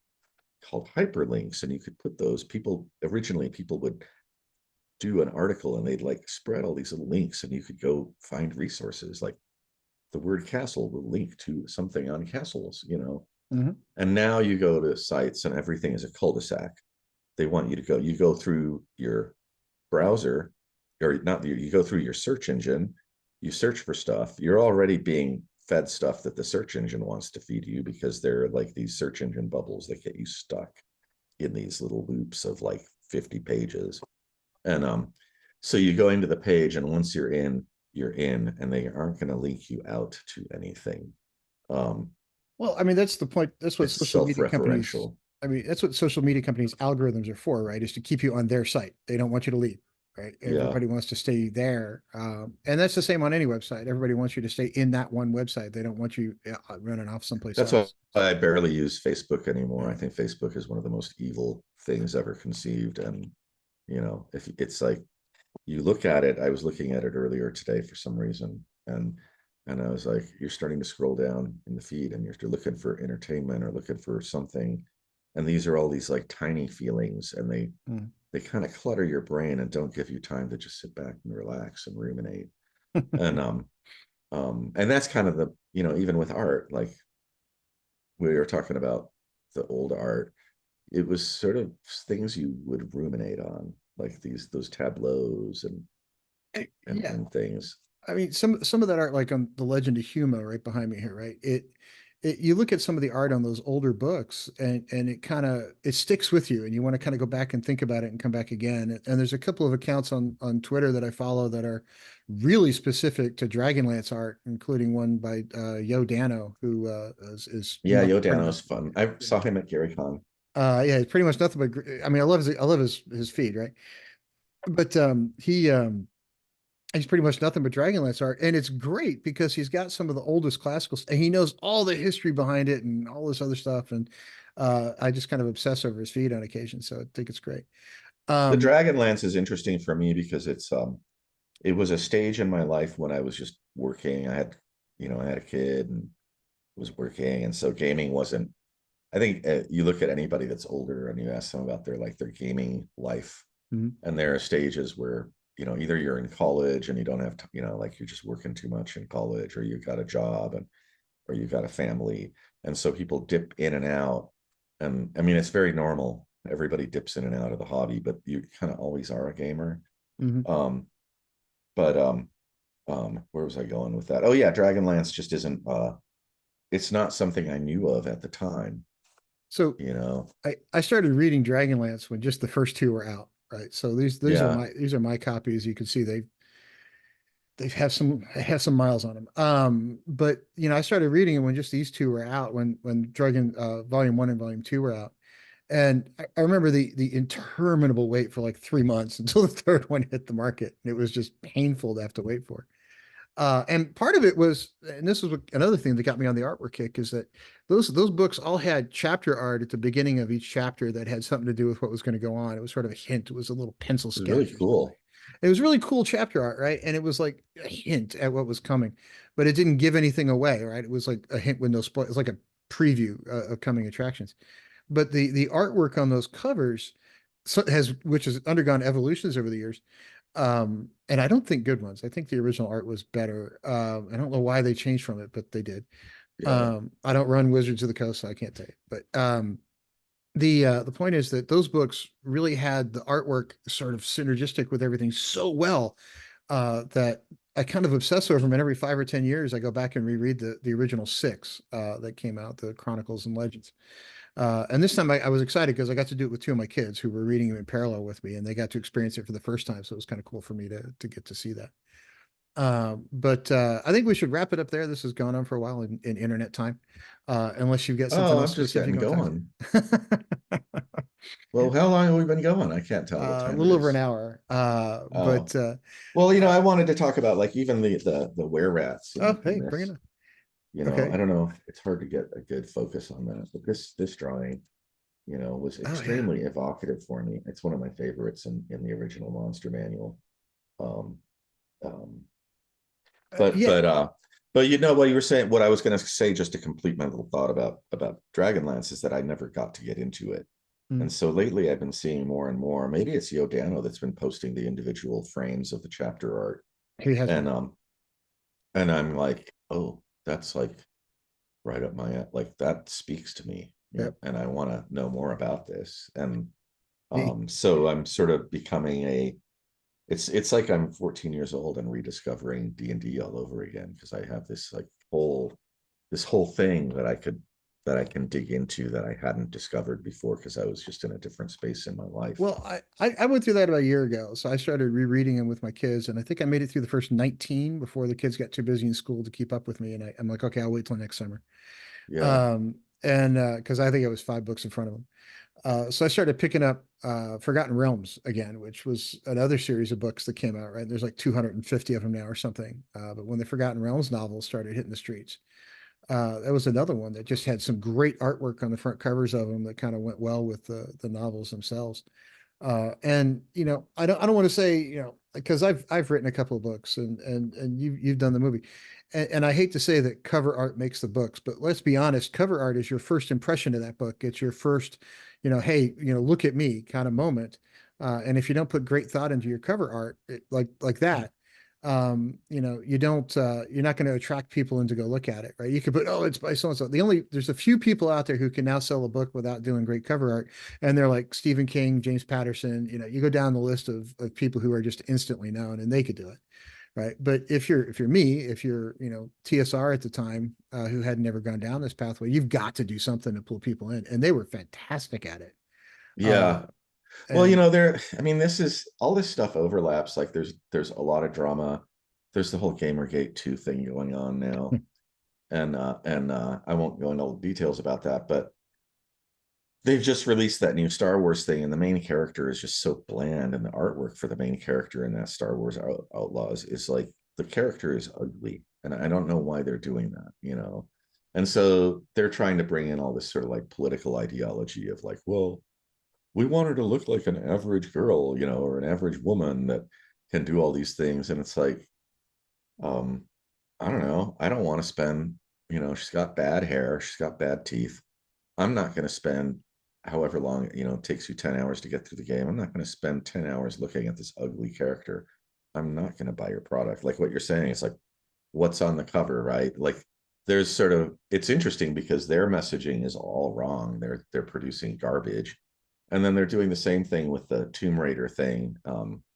hyperlinks, and you could put those. Originally people would do an article and they'd like spread all these little links, and you could go find resources like the word castle will link to something on castles. Hmm. And now you go to sites and everything is a cul-de-sac. They want you go through your browser, or not, you go through your search engine, you search for stuff, you're already being fed stuff that the search engine wants to feed you, because they're like these search engine bubbles that get you stuck in these little loops of like 50 pages. And so you go into the page, and once you're in, and they aren't going to link you out to anything. um Well, I mean, that's the point. That's what it's social media companies, self-referential. I mean, that's what social media companies' algorithms are for, right? Is to keep you on their site. They don't want you to leave, right? Yeah, Everybody wants to stay there. And that's the same on any website. Everybody wants you to stay in that one website. They don't want you running off someplace that's why else. I barely use Facebook anymore. I Yeah. think Facebook is one of the most evil things ever conceived. And if it's like, you look at it, I was looking at it earlier today for some reason, and And I was like, you're starting to scroll down in the feed and you're looking for entertainment or looking for something. And these are all these like tiny feelings, and Mm. they kind of clutter your brain and don't give you time to just sit back and relax and ruminate. And and that's kind of the, even with art, like we were talking about the old art, it was sort of things you would ruminate on, like those tableaus Yeah. and things. I mean, some of that art, like on the Legend of Huma, right behind me here, right? You look at some of the art on those older books, and it kind of it sticks with you, and you want to kind of go back and think about it and come back again. And there's a couple of accounts on Twitter that I follow that are really specific to Dragonlance art, including one by Yo Dano, who is Yeah, pretty much Yodano's fun. I yeah. saw him at Gary Con. Yeah, it's pretty much nothing but I mean, I love his feed, right? But he's pretty much nothing but Dragonlance art, and it's great because he's got some of the oldest classical, and he knows all the history behind it and all this other stuff. And I just kind of obsess over his feed on occasion, so I think it's great. The Um, Dragonlance is interesting for me because it was a stage in my life when I was just working. I had a kid and was working, and so gaming wasn't. I think you look at anybody that's older and you ask them about their gaming life, mhm, and there are stages where either you're in college and you don't have like you're just working too much in college, or you got a job or you got a family, and so people dip in and out. And I mean, it's very normal. Everybody dips in and out of the hobby, but you kind of always are a gamer. mhm. um but where was I going with that? Oh yeah, Dragonlance just isn't it's not something I knew of at the time, So you know. I started reading Dragonlance when just the first two were out, right? So Yeah, these are my copies. You can see they have some miles on them. But I started reading them when just these two were out, when Dragon Volume One and Volume Two were out. And I remember the interminable wait for like 3 months until the third one hit the market. And it was just painful to have to wait for. And part of it was, and this was another thing that got me on the artwork kick, is that those books all had chapter art at the beginning of each chapter that had something to do with what was going to go on. It was sort of a hint. It was a little pencil it was really sketch or something. cool. It was really cool chapter art, right? And it was like a hint at what was coming, but it didn't give anything away, right? It was like a hint with no spoil. It was like a preview of coming attractions. But the artwork on those covers which has undergone evolutions over the years. And I don't think good ones. I think the original art was better. I don't know why they changed from it, but they did. Yeah, I don't run Wizards of the Coast, so I can't tell you. But the point is that those books really had the artwork sort of synergistic with everything so well that I kind of obsess over them. And every 5 or 10 years, I go back and reread the original six that came out, the Chronicles and Legends. And this time I was excited because I got to do it with two of my kids who were reading them in parallel with me, and they got to experience it for the first time. So it was kind of cool for me to get to see that. But I think we should wrap it up there. This has gone on for a while in internet time, unless you've got something oh, else I'm just specific getting you want to talk going. to. Well, how long have we been going? I can't tell what A time it little over an is. hour. Oh, well, Uh, I wanted to talk about like even the were rats oh, in hey, bring it this. on. Okay. I don't know if it's hard to get a good focus on that, but this drawing, was Oh yeah. extremely evocative for me. It's one of my favorites in the original Monster Manual. Um, um, but Yeah. but uh, but what you were saying, what I was going to say, just to complete my little thought about Dragonlance, is that I never got to get into it. Mm. And so lately I've been seeing more and more. Maybe it's Yodano that's been posting the individual frames of the chapter art. He has been. And I'm like, oh, that's like right up my like that speaks to me. Yeah. Yep. And I want to know more about this. And He, so I'm sort of becoming it's like I'm 14 years old and rediscovering D&D all over again, because I have this whole thing that I can dig into that I hadn't discovered before, because I was just in a different space in my life. well, I went through that about a year ago. So I started rereading them with my kids, and I think I made it through the first 19 before the kids got too busy in school to keep up with me. And I'm like, okay, I'll wait till next summer. Yeah. Um, and because I think it was 5 books in front of them. So I started picking up Forgotten Realms again, which was another series of books that came out, right? There's like 250 of them now or something. But when the Forgotten Realms novels started hitting the streets, that was another one that just had some great artwork on the front covers of them that kind of went well with the novels themselves. And I don't want to say because I've written a couple of books, and you've done the movie, and I hate to say that cover art makes the books, but let's be honest, cover art is your first impression of that book. It's your first, hey, look at me kind of moment. And if you don't put great thought into your cover art, like that, you don't, you're not going to attract people in to go look at it, right? You could put, oh, it's by so and so. There's a few people out there who can now sell a book without doing great cover art, and they're like Stephen King, James Patterson. You go down the list of people who are just instantly known, and they could do it, right? But if you're me, if you're TSR at the time, who had never gone down this pathway, you've got to do something to pull people in, and they were fantastic at it. Uh, Yeah. Well, and I mean, this is all this stuff overlaps. Like there's a lot of drama. There's the whole Gamergate 2 thing going on now. And I won't go into all the details about that, but they've just released that new Star Wars thing, and the main character is just so bland, and the artwork for the main character in that Star Wars Outlaws is like the character is ugly, and I don't know why they're doing that. And so they're trying to bring in all this sort of like political ideology of like, well, we want her to look like an average girl, or an average woman that can do all these things, and it's like, um, I don't know, I don't want to spend, she's got bad hair, she's got bad teeth. I'm not going to spend however long, it takes you 10 hours to get through the game. I'm not going to spend 10 hours looking at this ugly character. I'm not going to buy your product. Like what you're saying, it's like, what's on the cover, right? Like there's sort of, it's interesting because their messaging is all wrong. They're producing garbage. And then they're doing the same thing with the Tomb Raider thing.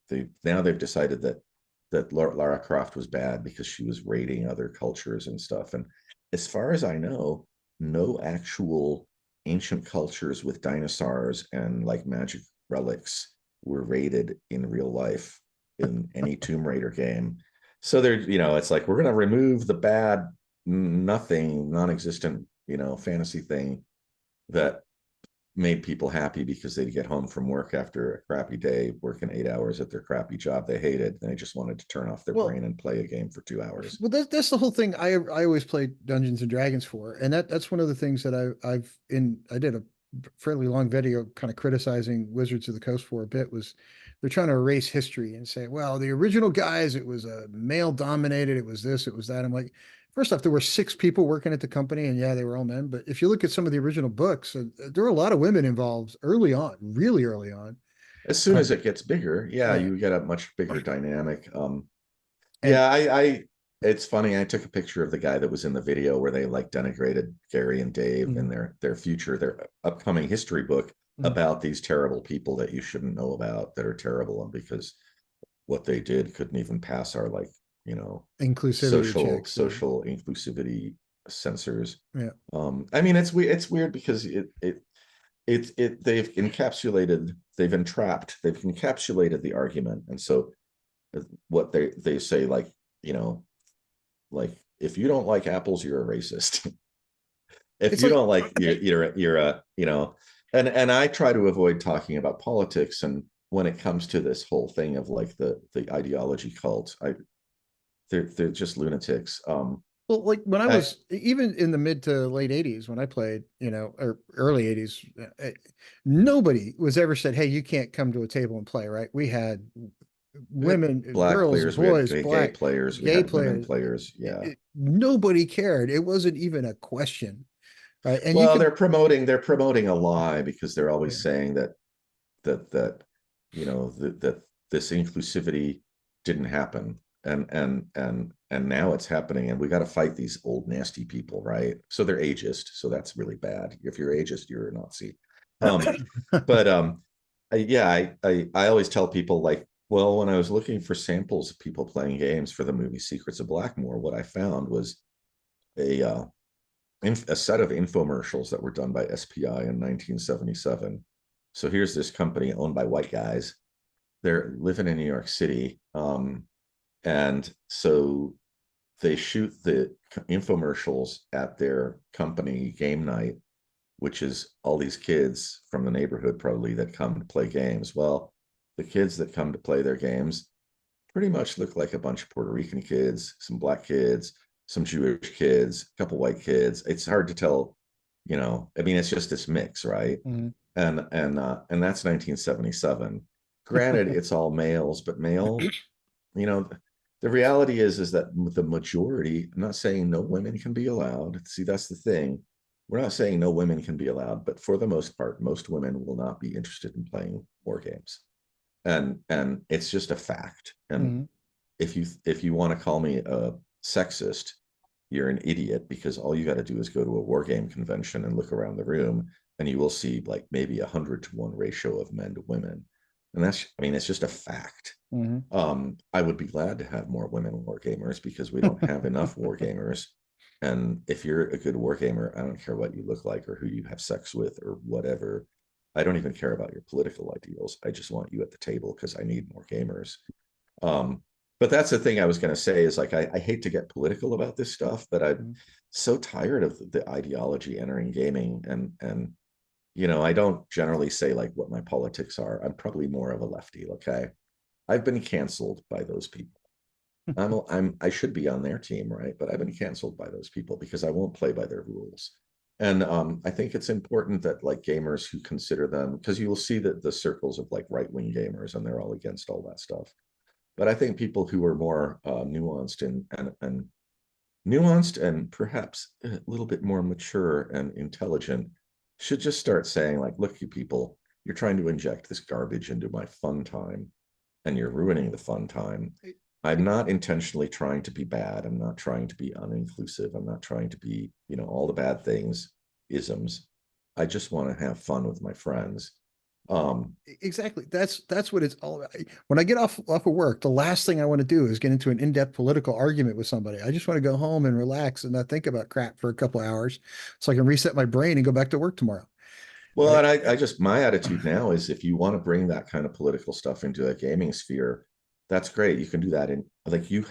They've decided that Lara Croft was bad because she was raiding other cultures and stuff. And as far as I know, no actual ancient cultures with dinosaurs and like magic relics were raided in real life in any Tomb Raider game. So it's like we're going to remove the bad, nothing, non-existent, fantasy thing that made people happy because they'd get home from work after a crappy day working 8 hours at their crappy job they hated, and they just wanted to turn off their well, brain and play a game for 2 hours. that's the whole thing. I always played Dungeons and Dragons for, and that's one of the things that I did a fairly long video kind of criticizing Wizards of the Coast for a bit. Was they're trying to erase history and say, well, the original guys, it was a male dominated, it was this, it was that. I'm like, first off, there were 6 people working at the company, and yeah, they were all men. But if you look at some of the original books, there were a lot of women involved early on, really early on. As soon as it gets bigger, yeah, Yeah, you get a much bigger dynamic. and Yeah, I it's funny. I took a picture of the guy that was in the video where they like denigrated Gary and Dave mm, and their upcoming history book mm, about these terrible people that you shouldn't know about that are terrible, and because what they did couldn't even pass our like, you know, inclusivity social checks. Yeah, social inclusivity censors. yeah. I mean, it's weird because they've entrapped, they've encapsulated the argument, and so what they say, like, you know, like if you don't like apples, you're a racist. If It's you like don't like, you're a, and I try to avoid talking about politics, and when it comes to this whole thing of like the ideology cult, they're just lunatics. Well, like when I I was even in the mid to late 80s when I played, or early 80s, nobody was ever said, "Hey, you can't come to a table and play," right? We had we had women, black girls, players, we had boys, gay black, players, we gay had women players. players. Yeah. Nobody cared. It wasn't even a question, right? And you Well, could, they're promoting a lie because they're yeah. always saying that that this inclusivity didn't happen, and now it's happening, and we got to fight these old nasty people, right? So they're ageist, so that's really bad. If you're ageist, you're a Nazi. But yeah, I always tell people, like, well, when I was looking for samples of people playing games for the movie Secrets of Blackmoore, what I found was a a set of infomercials that were done by SPI in 1977. So here's this company owned by white guys. They're living in New York City. And so they shoot the infomercials at their company game night, which is all these kids from the neighborhood probably that come to play games. Well, the kids that come to play their games pretty much look like a bunch of Puerto Rican kids, some black kids, some Jewish kids, a couple white kids. It's hard to tell, I mean, it's just this mix, right? Mhm. And that's 1977. Granted, it's all males, but male you know, the reality is that the majority, I'm not saying no women can be allowed. See, that's the thing. We're not saying no women can be allowed, but for the most part, most women will not be interested in playing war games. And it's just a fact. And Hmm. if you want to call me a sexist, you're an idiot, because all you got to do is go to a war game convention and look around the room, and you will see like maybe 100-to-1 ratio of men to women. And that's, I mean, it's just a fact. Hmm. I would be glad to have more women war gamers, because we don't have enough war gamers. And if you're a good war gamer, I don't care what you look like or who you have sex with or whatever. I don't even care about your political ideals. I just want you at the table because I need more gamers. Um, but that's the thing I was going to say is like, I hate to get political about this stuff, but I'm so tired of the ideology entering gaming. And, I don't generally say like what my politics are. I'm probably more of a lefty. Okay. I've been canceled by those people. I should be on their team, right? But I've been canceled by those people because I won't play by their rules. And I think it's important that like gamers who consider them, because you will see that the circles of like right-wing gamers, and they're all against all that stuff. But I think people who are more nuanced and nuanced and perhaps a little bit more mature and intelligent should just start saying like, look, you people, you're trying to inject this garbage into my fun time, and you're ruining the fun time. I'm not intentionally trying to be bad. I'm not trying to be uninclusive. I'm not trying to be, all the bad things, isms. I just want to have fun with my friends. Um, Exactly. That's what it's all about. When I get off of work, the last thing I want to do is get into an in-depth political argument with somebody. I just want to go home and relax and not think about crap for a couple of hours, so I can reset my brain and go back to work tomorrow. well, Right? and I just, my attitude now is if you want to bring that kind of political stuff into a gaming sphere, that's great. You can do that in like you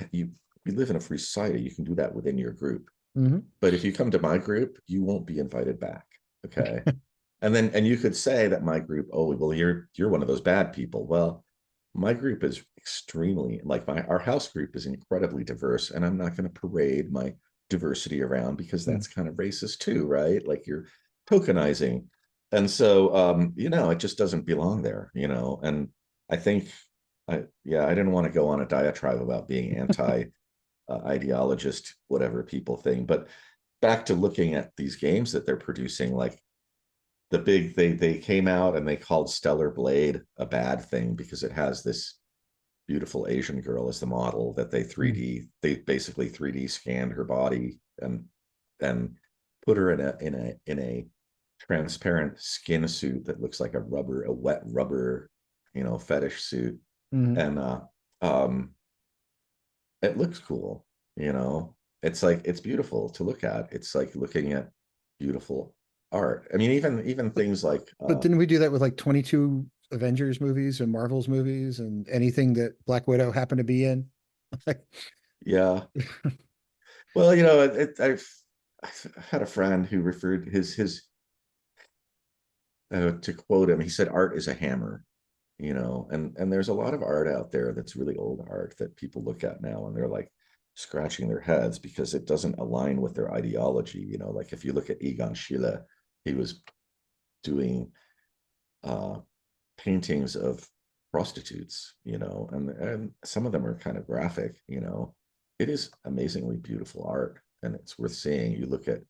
live in a free society. You can do that within your group. Hmm. But if you come to my group, you won't be invited back. Okay. And you could say that my group, oh well, you're one of those bad people. Well, my group is extremely, like, our house group is incredibly diverse, and I'm not going to parade my diversity around, because that's kind of racist too, right? Like, you're tokenizing. And so it just doesn't belong there, and I think I didn't want to go on a diatribe about being anti ideologist, whatever people think, but back to looking at these games that they're producing, like they came out and they called Stellar Blade a bad thing because it has this beautiful Asian girl as the model that they basically 3D scanned her body and put her in a transparent skin suit that looks like a wet rubber, fetish suit. Hmm. And um it looks cool, it's like, it's beautiful to look at. It's like looking at beautiful art. I mean, even things like But didn't we do that with like 22 Avengers movies and Marvel's movies and anything that Black Widow happened to be in? Like, yeah. Well, I've had a friend who referred his to quote him, he said, art is a hammer, and there's a lot of art out there that's really old art that people look at now and they're like scratching their heads because it doesn't align with their ideology. Like if you look at Egon Schiele, he was doing uh paintings of prostitutes, and some of them are kind of graphic. It is amazingly beautiful art, and it's worth seeing. You look at,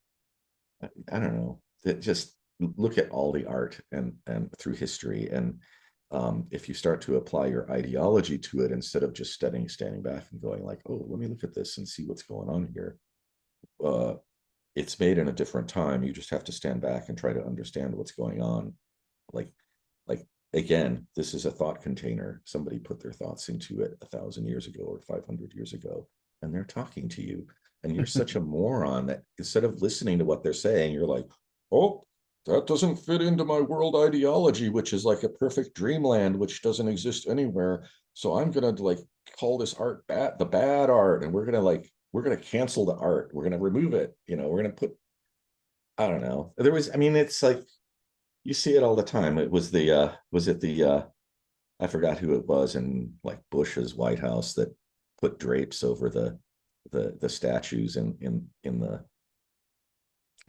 I don't know, just look at all the art and through history, and if you start to apply your ideology to it instead of just standing back and going like, oh, let me look at this and see what's going on here. uh it's made in a different time. You just have to stand back and try to understand what's going on. like like again, this is a thought container. Somebody put their thoughts into it 1,000 years ago or 500 years ago, and they're talking to you, and you're such a moron that instead of listening to what they're saying, you're like, oh, that doesn't fit into my world ideology, which is like a perfect dreamland which doesn't exist anywhere. So I'm gonna like call this art the bad art, and we're gonna cancel the art. We're gonna remove it. We're gonna put, I don't know. I mean, it's like you see it all the time. It was was it the I forgot who it was in like Bush's White House that put drapes over the statues in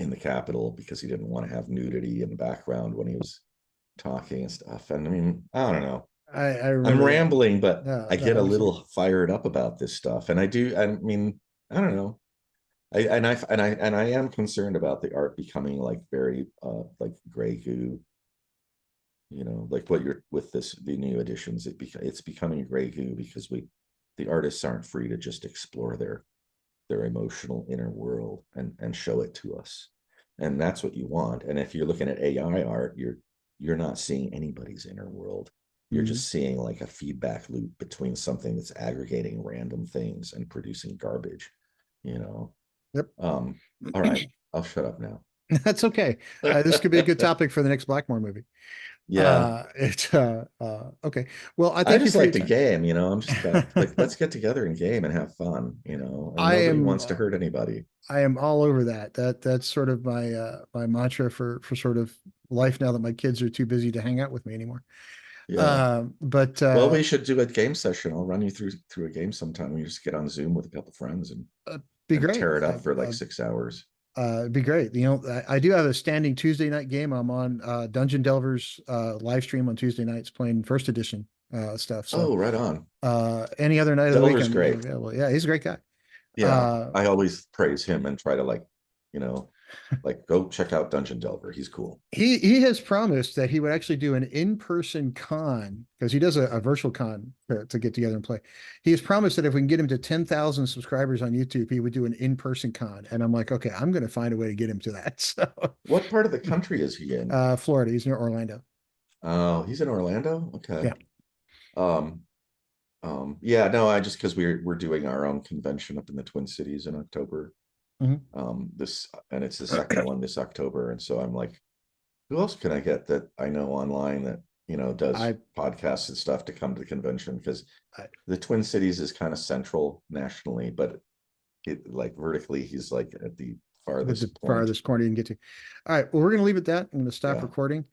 the Capitol because he didn't want to have nudity in the background when he was talking and stuff. And I mean, I don't know. I I'm remember that. rambling, but No, I no, get I a understand. little fired up about this stuff. And I do, I mean, I don't know. I am concerned about the art becoming like very like gray goo, like what you're with the new editions, it's becoming gray goo because the artists aren't free to just explore their emotional inner world and show it to us. And that's what you want. And if you're looking at AI art, you're not seeing anybody's inner world. You're Mhm. just seeing like a feedback loop between something that's aggregating random things and producing garbage, you know. Yep. All right, I'll shut up now. That's okay. This could be a good topic for the next Blackmore movie. Yeah, Okay. Well, I I thank you just for your like to time. game, I'm just kind of like, let's get together and game and have fun, and I nobody am wants to hurt anybody. I am all over that. That's sort of my mantra for sort of life now that my kids are too busy to hang out with me anymore. Yeah. But Well, we should do a game session. I'll run you through a game sometime. We just get on Zoom with a couple friends and be and great. tear it up for like 6 hours. It'd be great. I do have a standing Tuesday night game. I'm on Dungeon Delvers live stream on Tuesday nights playing first edition stuff. So Oh, right on. any other night of the week, Delver's I'm great. available. Yeah, he's a great guy. Yeah, Uh, I always praise him and try to you know, go check out Dungeon Delver. He's cool. he has promised that he would actually do an in-person con because he does a virtual con to get together and play. He has promised that if we can get him to 10,000 subscribers on YouTube, he would do an in-person con. And I'm like, okay, I'm going to find a way to get him to that. So, What part of the country is he in? Florida, he's near Orlando. Oh, he's in Orlando. Okay. Yeah. Um, yeah, no, I just because we're doing our own convention up in the Twin Cities in October. Mhm. This and it's the second one this October, and so I'm like, who else can I get that I know online that does I, podcasts and stuff to come to the convention? Because I the Twin Cities is kind of central nationally, but it like vertically, he's like at the with the farthest point. farthest corner you can get to. All right. Well, we're going to leave it at that. I'm going to stop Yeah. recording.